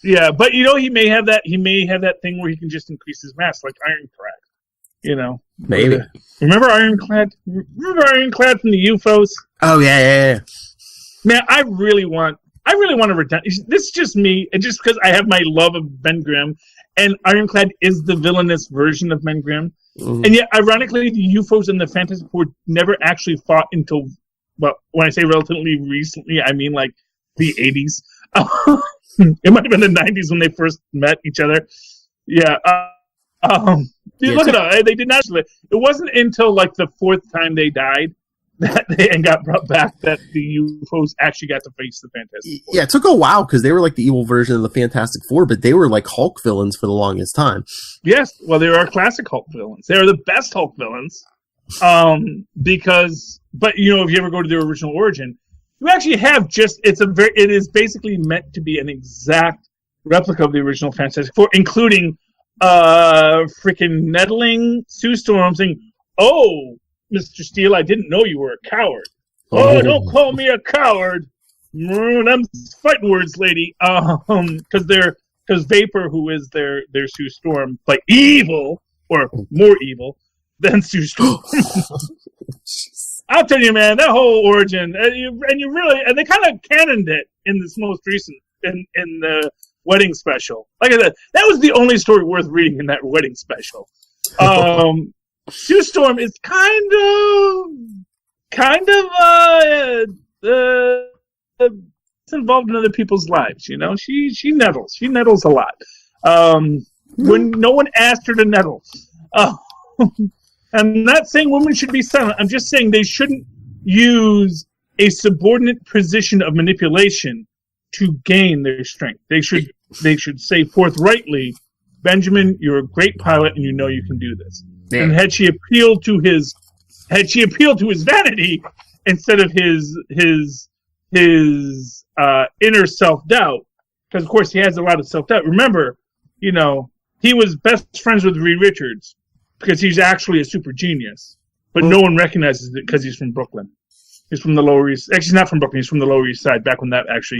Yeah, but he may have that. He may have that thing where he can just increase his mass, like Ironclad. Maybe. Remember Ironclad? Remember Ironclad from the UFOs? Oh yeah. Man, I really want to return. This is just me, and just because I have my love of Ben Grimm, and Ironclad is the villainous version of Ben Grimm. Mm-hmm. And yet, ironically, the UFOs and the Fantastic Four never actually fought until, well, when I say relatively recently, I mean like the 80s. It might have been the 90s when they first met each other. Yeah. Look at that. They did not. It wasn't until like the fourth time they died and got brought back that the UFOs actually got to face the Fantastic Four. Yeah, it took a while because they were like the evil version of the Fantastic Four, but they were like Hulk villains for the longest time. Yes, well, they are classic Hulk villains. They are the best Hulk villains. But if you ever go to their original origin, you actually have it is basically meant to be an exact replica of the original Fantastic Four, including freaking nettling Sue Storm saying, "Oh, Mr. Steele, I didn't know you were a coward." Oh, don't call me a coward. I'm fighting words, lady. Because Vapor, who is their Sue Storm, like evil or more evil than Sue Storm. I'll tell you, man, that whole origin, and they kind of canoned it in this most recent in the wedding special. Like I said, that was the only story worth reading in that wedding special. Sue Storm is kind of involved in other people's lives. She nettles a lot. When no one asked her to nettle. I'm not saying women should be silent. I'm just saying they shouldn't use a subordinate position of manipulation to gain their strength. They should say forthrightly, "Benjamin, you're a great pilot, and you can do this." Yeah. And had she appealed to his vanity instead of his inner self-doubt, because of course he has a lot of self-doubt. Remember, he was best friends with Reed Richards because he's actually a super genius, but no one recognizes it because he's from Brooklyn. He's from the Lower East. Actually, he's not from Brooklyn. He's from the Lower East Side. Back when that actually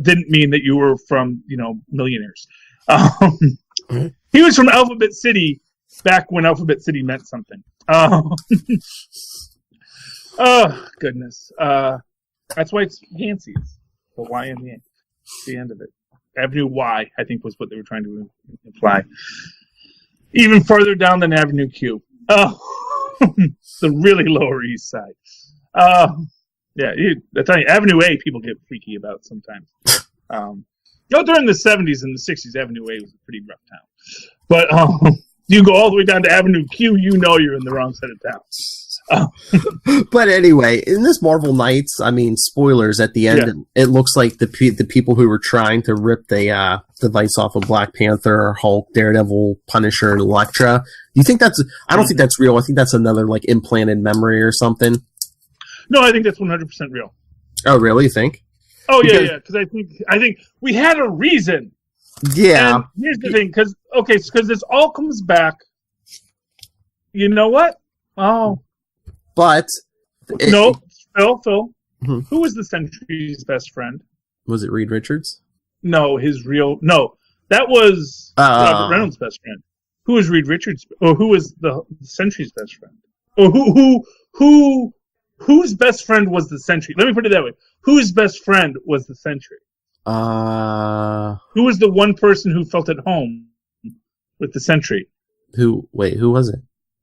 didn't mean that you were from millionaires. He was from Alphabet City back when Alphabet City meant something. Oh goodness. That's why it's Yancey's. The Y and the end of it. Avenue Y, I think, was what they were trying to imply. Even farther down than Avenue Q. The really Lower East Side. Yeah, I tell you, Avenue A people get freaky about sometimes. During the 70s and the 60s, Avenue A was a pretty rough town. But you go all the way down to Avenue Q, you're in the wrong side of town. But anyway, in this Marvel Knights, spoilers at the end, it looks like the people who were trying to rip the device off of Black Panther, Hulk, Daredevil, Punisher, and Elektra. Do you think I don't think that's real. I think that's another like implanted memory or something. No, I think that's 100% real. Oh, really? You think? Oh, yeah. Because I think we had a reason. Yeah. And here's the thing, because this all comes back. You know what? Oh. But. No, Phil. Mm-hmm. Who was the Sentry's best friend? Was it Reed Richards? No, that was Robert Reynolds' best friend. Who was Reed Richards? Or who was the Sentry's best friend? Or whose best friend was the Sentry? Let me put it that way. Whose best friend was the Sentry? Who was the one person who felt at home with the Sentry? Who was it?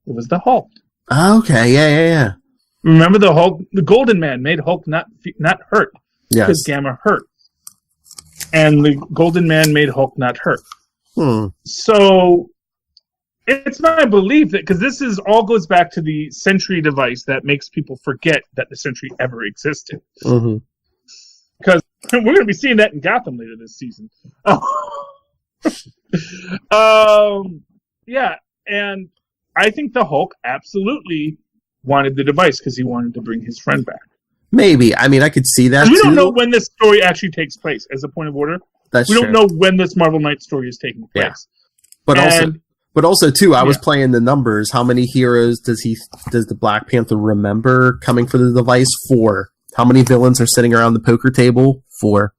It was the Hulk. Okay, yeah. Remember the Hulk? The Golden Man made Hulk not hurt. Yes. Because Gamma hurt. And the Golden Man made Hulk not hurt. So it's my belief that, because this all goes back to the Sentry device that makes people forget that the Sentry ever existed. Mm-hmm. Because we're going to be seeing that in Gotham later this season. Yeah, and I think the Hulk absolutely wanted the device because he wanted to bring his friend back. Maybe. I could see that. We don't know when this story actually takes place. As a point of order, we don't know when this Marvel Knight story is taking place. Yeah. But But also, too, I was playing the numbers. How many heroes does the Black Panther remember coming for the device? 4. How many villains are sitting around the poker table? 4.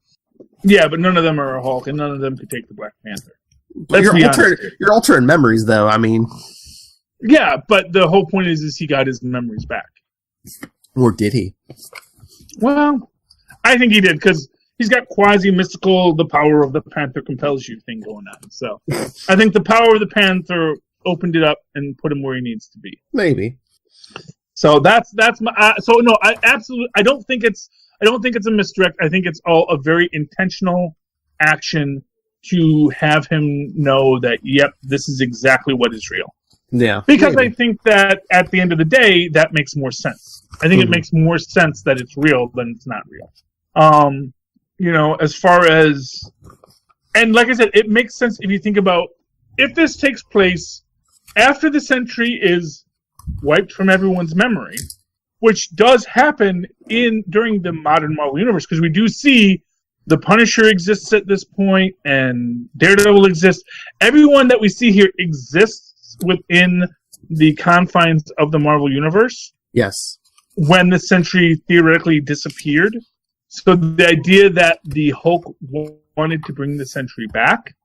Yeah, but none of them are a Hulk, and none of them could take the Black Panther. You're altering memories, though. I mean... Yeah, but the whole point is he got his memories back. Or did he? Well, I think he did, because he's got quasi-mystical, the power of the Panther compels you thing going on. So I think the power of the Panther opened it up and put him where he needs to be. Maybe. So that's my. I don't think it's a misdirect. I think it's all a very intentional action to have him know that, yep, this is exactly what is real. Yeah. Because maybe. I think that at the end of the day, that makes more sense. I think it makes more sense that it's real than it's not real. As far as, and like I said, it makes sense if you think about if this takes place after the Sentry is wiped from everyone's memory, which does happen during the modern Marvel universe, because we do see the Punisher exists at this point and Daredevil exists. Everyone that we see here exists within the confines of the Marvel universe. Yes. When the Sentry theoretically disappeared. So the idea that the Hulk wanted to bring the Sentry back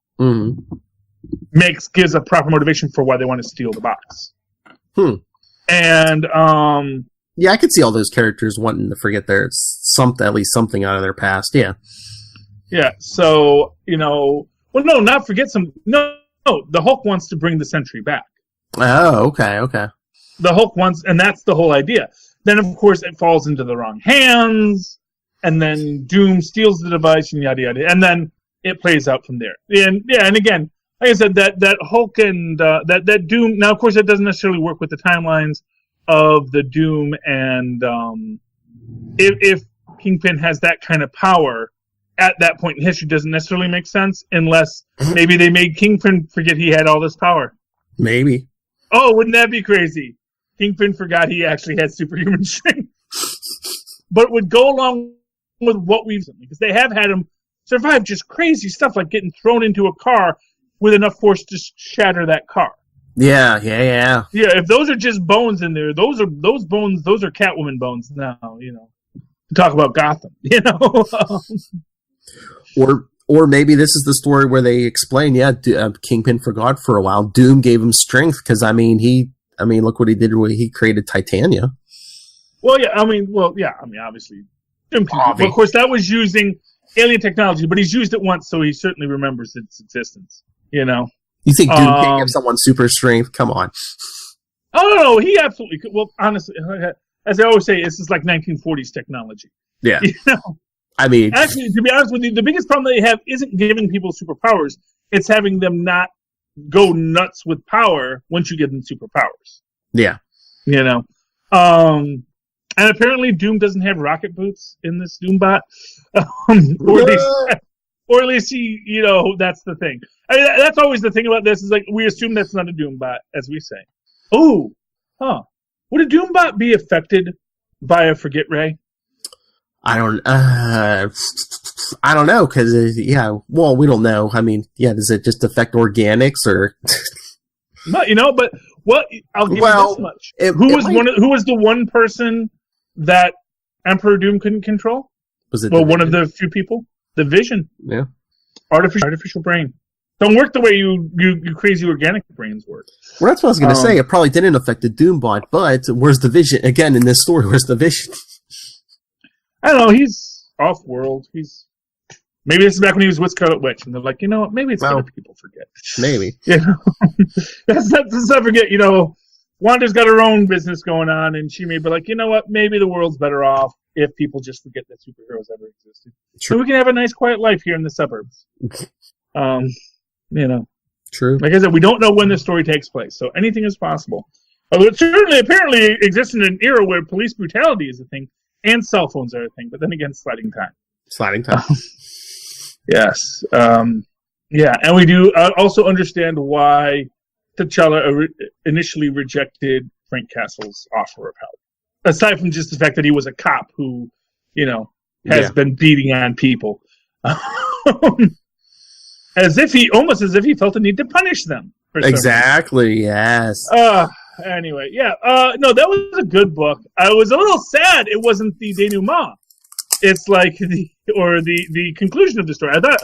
gives a proper motivation for why they want to steal the box. And yeah, I could see all those characters wanting to forget at least something out of their past. Yeah. Yeah. So not forget some. No, the Hulk wants to bring the Sentry back. Oh, okay. The Hulk wants, and that's the whole idea. Then of course it falls into the wrong hands. And then Doom steals the device and yada yada, and then it plays out from there. And again, like I said, that Hulk and that Doom. Now, of course, that doesn't necessarily work with the timelines of the Doom, and if Kingpin has that kind of power at that point in history, doesn't necessarily make sense unless maybe they made Kingpin forget he had all this power. Maybe. Oh, wouldn't that be crazy? Kingpin forgot he actually had superhuman strength, but it would go along with what we've seen, because they have had him survive just crazy stuff like getting thrown into a car with enough force to shatter that car. Yeah. Yeah, if those are just bones in there, those bones, those are Catwoman bones now, to talk about Gotham, Or maybe this is the story where they explain, Kingpin forgot for a while. Doom gave him strength because, look what he did when he created Titania. Obviously. But of course, that was using alien technology, but he's used it once, so he certainly remembers its existence. You think Doom can give someone super strength? Come on. Oh, no, he absolutely could. Well, honestly, as I always say, this is like 1940s technology. Yeah. Actually, to be honest with you, the biggest problem they have isn't giving people superpowers. It's having them not go nuts with power once you give them superpowers. Yeah. And apparently Doom doesn't have rocket boots in this Doombot. Or at least he, that's the thing. That's always the thing about this, is like, we assume that's not a Doombot, as we say. Oh, would a Doombot be affected by a Forget Ray? I don't know, because, we don't know. Does it just affect organics, or... No, but what, I'll give you this much. Who was the one person that Emperor Doom couldn't control? Was it one of the few people? The Vision. Yeah. Artificial brain. Don't work the way you crazy organic brains work. Well, that's what I was going to say. It probably didn't affect the Doombot, but where's the Vision? Again, in this story, where's the Vision? I don't know. He's off-world. Maybe this is back when he was with Scarlet Witch, and they're like, maybe it's better people forget. Maybe. Let's not forget, Wanda's got her own business going on, and she may be like, maybe the world's better off if people just forget that superheroes ever existed. True. So we can have a nice, quiet life here in the suburbs. True. Like I said, we don't know when this story takes place, so anything is possible. Although it certainly apparently exists in an era where police brutality is a thing, and cell phones are a thing, but then again, sliding time. Yes. And we do also understand why T'Challa initially rejected Frank Castle's offer of help. Aside from just the fact that he was a cop who, has been beating on people. Almost as if he felt the need to punish them. Exactly. Yes. Anyway, yeah. No, that was a good book. I was a little sad it wasn't the denouement. It's like the conclusion of the story. I thought,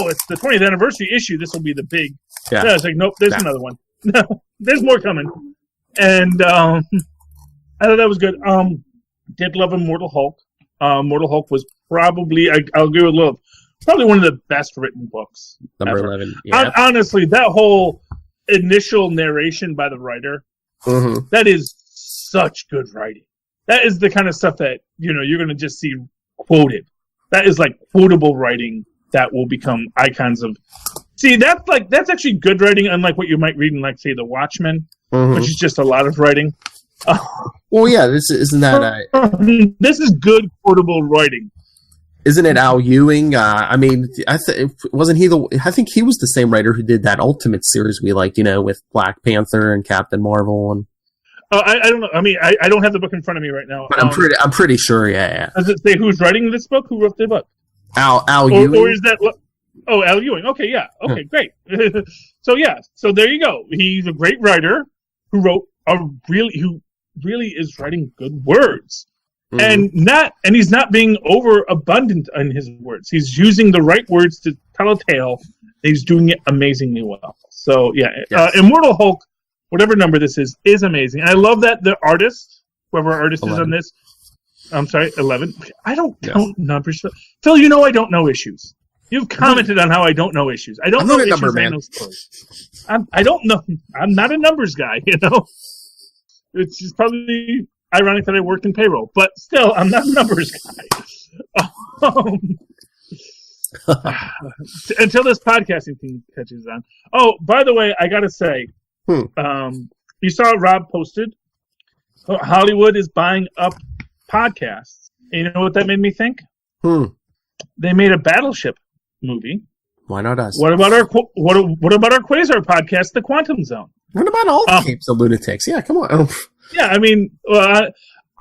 it's the 20th anniversary issue. This will be the big. Yeah. It's like, nope. There's another one. No, there's more coming. And I thought that was good. Did love Immortal Hulk. Immortal Hulk was probably, I'll give it a little, probably one of the best written books. Number ever. 11. Yeah. Honestly, that whole initial narration by the writer, that is such good writing. That is the kind of stuff that, you're going to just see quoted. That is like quotable writing that will become icons of. See, that's actually good writing, unlike what you might read in, like, say, The Watchmen, which is just a lot of writing. Well, yeah, this isn't that. This is good quotable writing. Isn't it Al Ewing? I mean, wasn't he I think he was the same writer who did that Ultimate series we liked, with Black Panther and Captain Marvel and. I don't know. I mean, I don't have the book in front of me right now. But I'm pretty sure. Yeah. Does it say who's writing this book? Who wrote the book? Al Ewing. Or is that? Al Ewing. Okay, yeah. Okay, great. So there you go. He's a great writer who wrote who really is writing good words, and he's not being overabundant in his words. He's using the right words to tell a tale. He's doing it amazingly well. So yeah, yes. Immortal Hulk, whatever number this is amazing. And I love that the artist, whoever artist 11. Is on this. I'm sorry, 11. I don't count numbers. Phil, I don't know issues. You've commented on how I don't know issues. I don't know issues. Number, man. I know stories. I don't know. I'm not a numbers guy, It's just probably ironic that I worked in payroll, but still, I'm not a numbers guy. Until this podcasting thing catches on. Oh, by the way, I gotta say, you saw Rob posted, Hollywood is buying up podcasts. And you know what that made me think? They made a Battleship movie. Why not us? What about our Quasar podcast, The Quantum Zone? What about all the Capes of Lunatics? Yeah, come on. Yeah, I mean,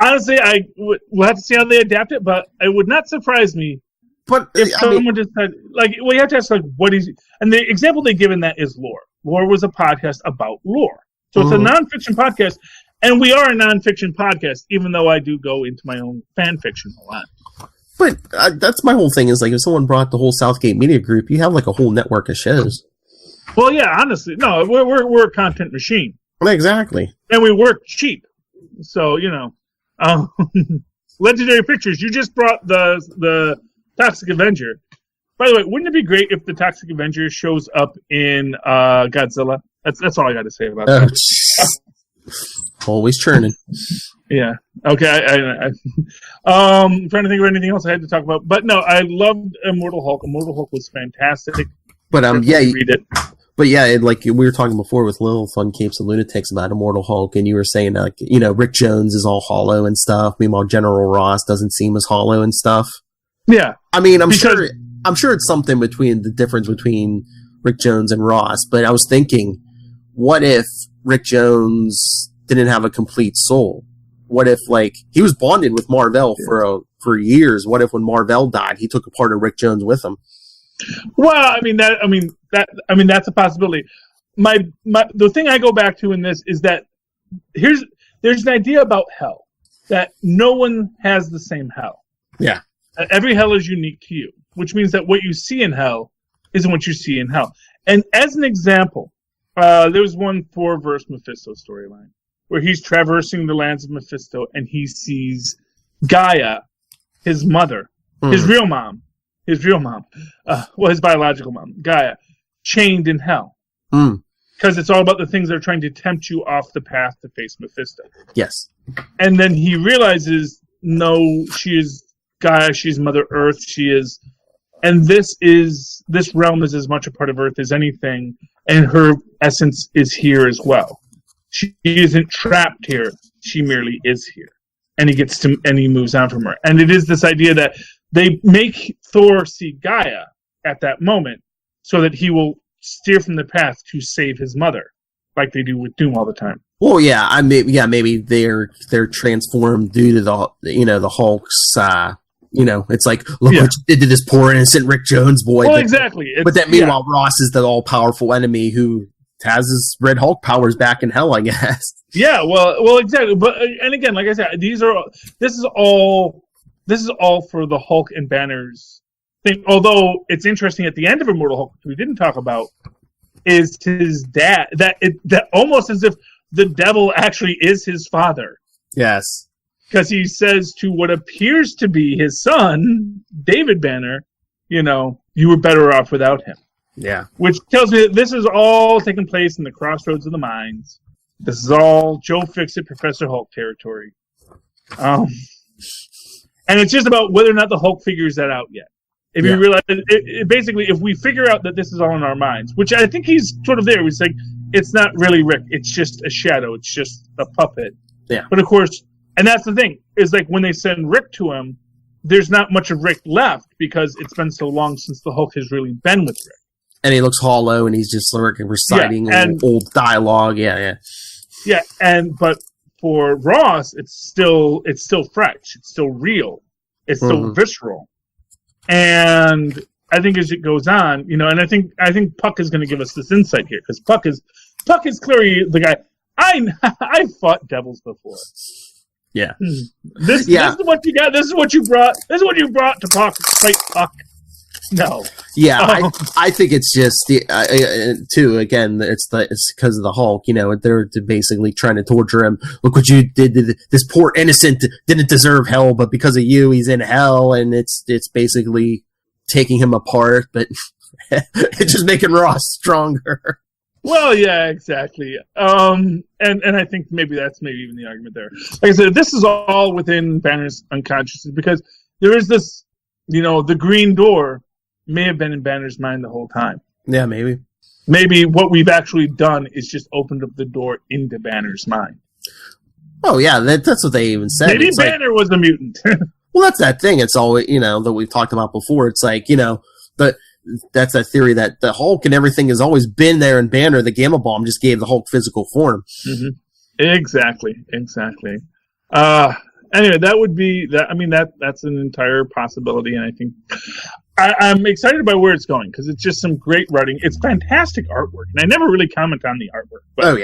honestly, we'll have to see how they adapt it, but it would not surprise me. But if someone just said, you have to ask, what is, and the example they give in that is Lore. Lore was a podcast about lore, so it's a nonfiction podcast, and we are a nonfiction podcast, even though I do go into my own fan fiction a lot. But that's my whole thing is if someone brought the whole Southgate Media Group, you have a whole network of shows. Well, yeah, honestly, no, we're a content machine. Exactly, and we work cheap, so Legendary Pictures. You just brought the Toxic Avenger. By the way, wouldn't it be great if the Toxic Avenger shows up in Godzilla? That's all I got to say about that. Always churning. Yeah. Okay. I'm trying to think of anything else I had to talk about, but no, I loved Immortal Hulk. Immortal Hulk was fantastic. But read it. But yeah, we were talking before with Little Fun Capes and Lunatics about Immortal Hulk, and you were saying Rick Jones is all hollow and stuff. Meanwhile, General Ross doesn't seem as hollow and stuff. Yeah. I mean, I'm sure it's something between the difference between Rick Jones and Ross. But I was thinking, what if Rick Jones didn't have a complete soul? What if he was bonded with Mar-Vell for years? What if when Mar-Vell died, he took a part of Rick Jones with him? Well, that's a possibility. The thing I go back to in this is that there's an idea about hell that no one has the same hell. Yeah. Every hell is unique to you, which means that what you see in hell isn't what you see in hell. And as an example, there was one 4-verse Mephisto storyline where he's traversing the lands of Mephisto and he sees Gaia, his mother, his real mom, his biological mom, Gaia, chained in hell. Because it's all about the things that are trying to tempt you off the path to face Mephisto. Yes. And then he realizes, no, she is Gaia, she's Mother Earth, and this realm is as much a part of Earth as anything, and her essence is here as well. She isn't trapped here, she merely is here. And he moves on from her. And it is this idea that they make Thor see Gaia at that moment so that he will steer from the path to save his mother, like they do with Doom all the time. Well, yeah, maybe they're transformed due to the Hulk's. It's like, look what you did to this poor innocent Rick Jones boy. Well, exactly. But that meanwhile, Ross is the all powerful enemy who has his Red Hulk powers back in hell, I guess. Yeah, well, exactly. But and again, like I said, this is all for the Hulk and Banner's thing. Although it's interesting at the end of Immortal Hulk, which we didn't talk about, is his dad. That almost as if the devil actually is his father. Yes, because he says to what appears to be his son, David Banner, you were better off without him. Yeah, which tells me that this is all taking place in the crossroads of the minds. This is all Joe Fixit, Professor Hulk territory. And it's just about whether or not the Hulk figures that out yet. If you realize, basically, if we figure out that this is all in our minds, which I think he's sort of there, he's like, it's not really Rick, it's just a shadow, it's just a puppet. Yeah. But of course, and that's the thing, is like when they send Rick to him, there's not much of Rick left because it's been so long since the Hulk has really been with Rick. And he looks hollow, and he's just reciting old dialogue. Yeah. But for Ross, it's still fresh, it's still real, it's still visceral, and I think as it goes on, and I think Puck is going to give us this insight here because Puck is clearly the guy. I fought devils before. Yeah. This is what you got. This is what you brought. This is what you brought to fight Puck. No. Yeah, I think it's just too. Again, it's because of the Hulk. They're basically trying to torture him. Look what you did to this poor innocent. Didn't deserve hell, but because of you, he's in hell, and it's basically taking him apart. But it's just making Ross stronger. Well, yeah, exactly. And I think maybe that's even the argument there. Like I said, this is all within Banner's unconsciousness because there is this, the green door may have been in Banner's mind the whole time. Yeah, maybe. Maybe what we've actually done is just opened up the door into Banner's mind. Oh, yeah, that's what they even said. Maybe it's Banner was the mutant. Well, that's that thing. It's always, that we've talked about before. It's like, that's that theory that the Hulk and everything has always been there in Banner. The Gamma Bomb just gave the Hulk physical form. Mm-hmm. Exactly. Anyway, that would be that. I mean, that's an entire possibility, and I think I'm excited about where it's going because it's just some great writing. It's fantastic artwork, and I never really comment on the artwork. But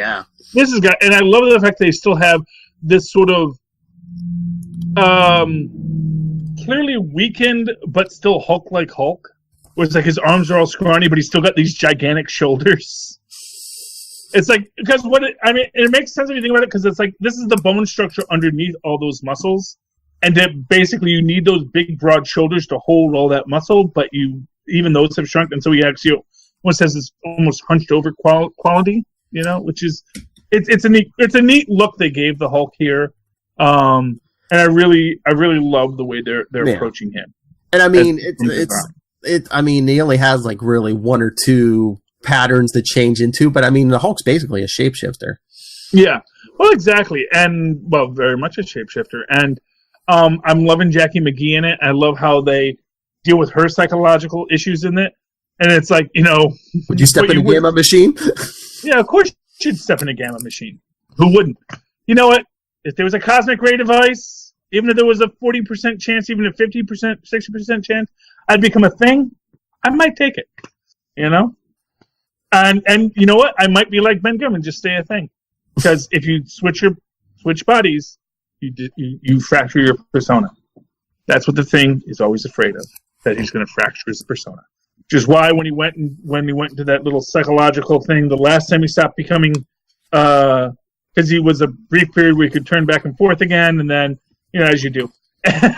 this is and I love the fact they still have this sort of clearly weakened but still Hulk-like Hulk, where it's like his arms are all scrawny, but he's still got these gigantic shoulders. It's like, because it makes sense if you think about it, because it's like, this is the bone structure underneath all those muscles, and that basically you need those big, broad shoulders to hold all that muscle, but even those have shrunk, and so he actually almost has this almost hunched over quality, which is, it's a neat look they gave the Hulk here, and I really love the way they're approaching him. And I mean, he only has like really one or two patterns to change into, but I mean, the Hulk's basically a shapeshifter. Yeah, well, exactly, and very much a shapeshifter. And I'm loving Jackie McGee in it. I love how they deal with her psychological issues in it. And it's like, would you step in a gamma machine? Yeah, of course you'd step in a gamma machine. Who wouldn't? You know what? If there was a cosmic ray device, even if there was a 40% chance, even a 50%, 60% chance, I'd become a thing. I might take it. And you know what? I might be like Ben Grimm and just stay a thing, because if you switch bodies, you fracture your persona. That's what the Thing is always afraid of, that he's going to fracture his persona. Which is why when he went into that little psychological thing, the last time he stopped becoming, because he was a brief period where he could turn back and forth again, and then as you do.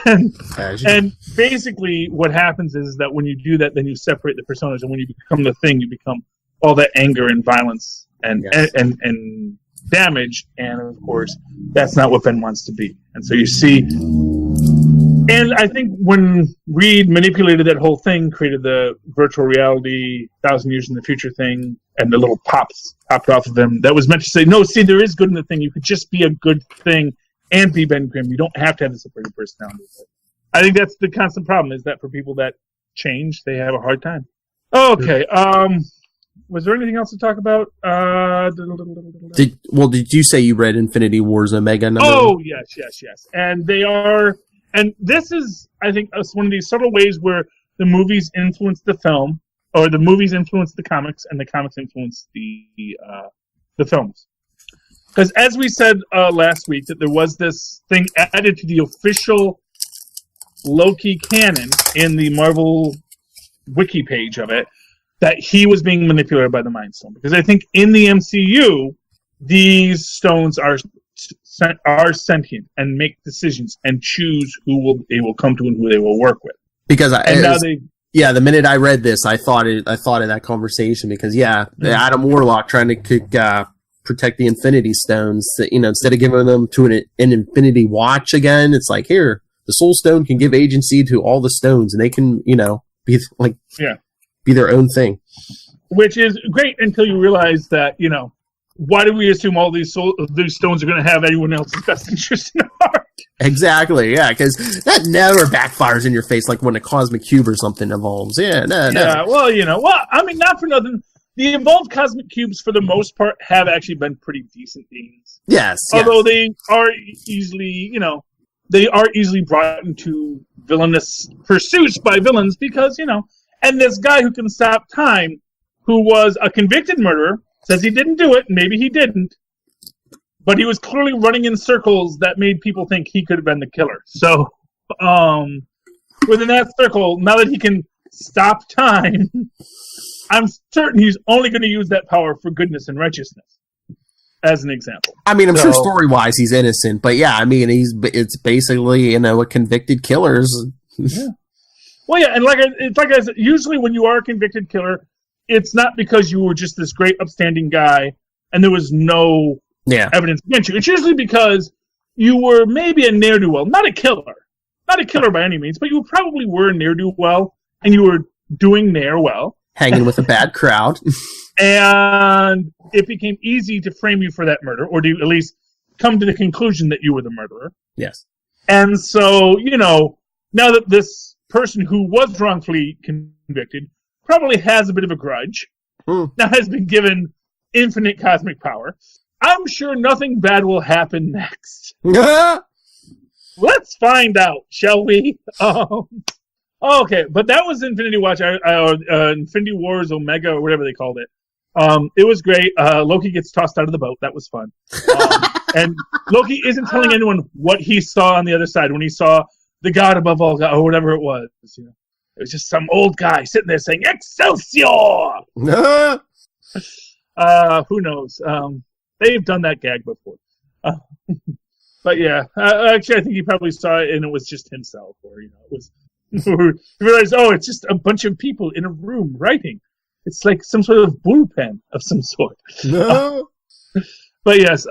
And basically what happens is that when you do that, then you separate the personas, and when you become the Thing, you become all that anger and violence and damage, and of course that's not what Ben wants to be. And so you see, and I think when Reed manipulated that whole thing, created the virtual reality 1,000 years in the future thing, and the little popped off of him, that was meant to say, no, see, there is good in the Thing. You could just be a good Thing and be Ben Grimm. You don't have to have a separated personality. I think that's the constant problem, is that for people that change, they have a hard time. Okay, was there anything else to talk about? Did you say you read Infinity War's Omega number? Oh, yes. And this is, I think, one of these subtle ways where the movies influence the film. or the movies influenced the comics, and the comics influenced the films. Because as we said last week, that there was this thing added to the official Loki canon in the Marvel wiki page of it, that he was being manipulated by the Mind Stone. Because I think in the MCU, these stones are sentient and make decisions and choose who they will come to and who they will work with. Because the minute I read this, I thought of that conversation because Adam Warlock trying to protect the Infinity Stones, that, instead of giving them to an Infinity Watch again, it's like, here, the Soul Stone can give agency to all the stones, and they can be their own thing. Which is great until you realize that why do we assume all these stones are going to have everyone else's best interest in heart? Exactly, yeah, because that never backfires in your face like when a cosmic cube or something evolves. Yeah, no. Yeah, not for nothing. The evolved cosmic cubes, for the most part, have actually been pretty decent beings. Yes. Although they are easily, brought into villainous pursuits by villains because, and this guy who can stop time, who was a convicted murderer, says he didn't do it, maybe he didn't, but he was clearly running in circles that made people think he could have been the killer. So, within that circle, now that he can stop time, I'm certain he's only going to use that power for goodness and righteousness, as an example. I mean, I'm sure story-wise he's innocent, but it's basically, a convicted killer. Yeah. Well, yeah, and it's like I said, usually when you are a convicted killer, it's not because you were just this great upstanding guy and there was no evidence against you. It's usually because you were maybe a ne'er-do-well, not a killer by any means, but you probably were a ne'er-do-well and you were doing ne'er-well. Hanging with a bad crowd. And it became easy to frame you for that murder, or to at least come to the conclusion that you were the murderer. Yes. And so, now that this person who was wrongfully convicted probably has a bit of a grudge, now has been given infinite cosmic power, I'm sure nothing bad will happen next. Let's find out, shall we? Okay, but that was Infinity Watch, Infinity Wars Omega, or whatever they called it. It was great. Loki gets tossed out of the boat. That was fun. And Loki isn't telling anyone what he saw on the other side when he saw the god above all god, or whatever it was. It was just some old guy sitting there saying, Excelsior! Who knows? They've done that gag before. But yeah, actually, I think he probably saw it and it was just himself, or it was. He realized, it's just a bunch of people in a room writing. It's like some sort of bullpen of some sort. No. But yes,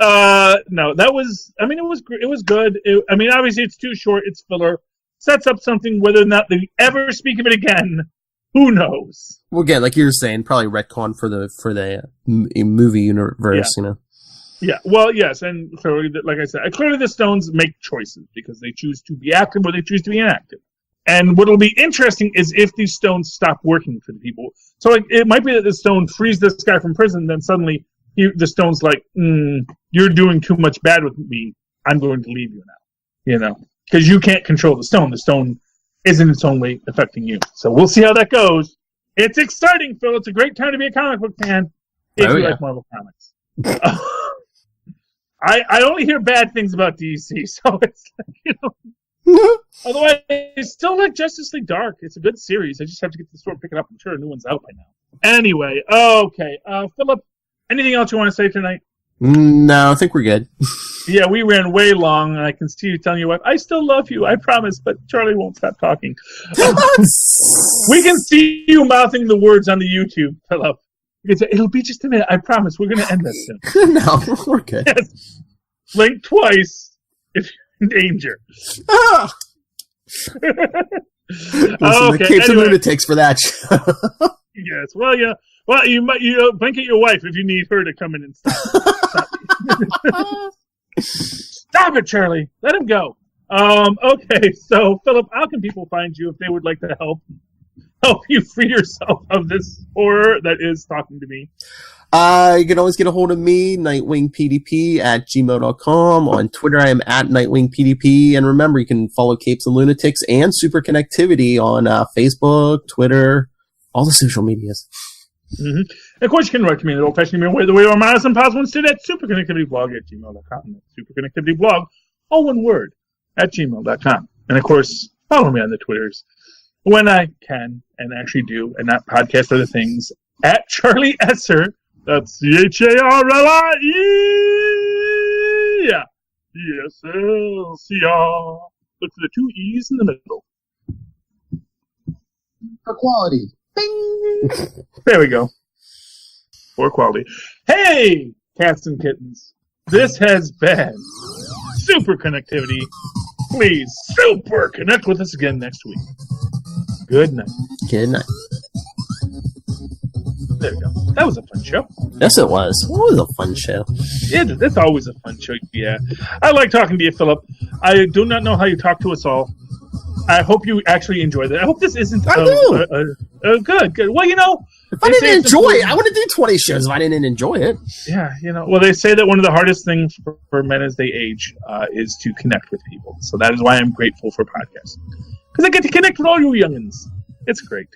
no, that was. I mean, it was good. Obviously, it's too short. It's filler. Sets up something. Whether or not they ever speak of it again, who knows? Well, again, like you were saying, probably retcon for the movie universe. Yeah. Well, yes, and clearly, like I said, clearly the Stones make choices because they choose to be active or they choose to be inactive. And what will be interesting is if these stones stop working for the people. So it might be that the stone frees this guy from prison, then suddenly the stone's like, you're doing too much bad with me. I'm going to leave you now. Because you can't control the stone. The stone isn't its own way affecting you. So we'll see how that goes. It's exciting, Phil. It's a great time to be a comic book fan if you like Marvel Comics. I only hear bad things about DC, so it's like, Although I still like Justice League Dark. It's a good series. I just have to get to the store and pick it up. I'm sure a new one's out by now. Anyway, okay. Philip, anything else you want to say tonight? No, I think we're good. Yeah, we ran way long, and I can see you telling your wife, I still love you, I promise, but Charlie won't stop talking. We can see you mouthing the words on the YouTube, Philip. You can say, it'll be just a minute, I promise. We're going to end this soon. No, we're good. Yes. Blink twice if you're in danger. Listen, the Capes and Lunatics for that show. Yes, well, yeah. Well, you might blink at your wife if you need her to come in and stop Stop it, Charlie. Let him go. Okay, so Philip, how can people find you if they would like to help you free yourself of this horror that is talking to me? You can always get a hold of me, nightwingpdp@gmail.com. On Twitter, I am at nightwingpdp. And remember, you can follow Capes and Lunatics and Superconnectivity on Facebook, Twitter, All the social medias. Mm-hmm. And of course, you can write to me in the old-fashioned email way, the way our modest and possible instead at superconnectivityblog@gmail.com. Superconnectivityblog, all one word, @gmail.com. And of course, follow me on the Twitters when I can and actually do, and not podcast other things, at Charlie Esser. That's CharlieEsselCR. Look for the 2 E's in the middle. For quality. Bing! There we go. For quality. Hey, cats and kittens. This has been Superconnectivity. Please, super connect with us again next week. Good night. Good night. There we go. That was a fun show. Yes, it was. It was a fun show. It's always a fun show, yeah. I like talking to you, Philip. I do not know how you talk to us all. I hope you actually enjoy that. I hope this isn't... good. Well, you know... If I didn't enjoy it, I wouldn't do 20 shows if I didn't enjoy it. Yeah, you know. Well, they say that one of the hardest things for men as they age is to connect with people. So that is why I'm grateful for podcasts. Because I get to connect with all you youngins. It's great.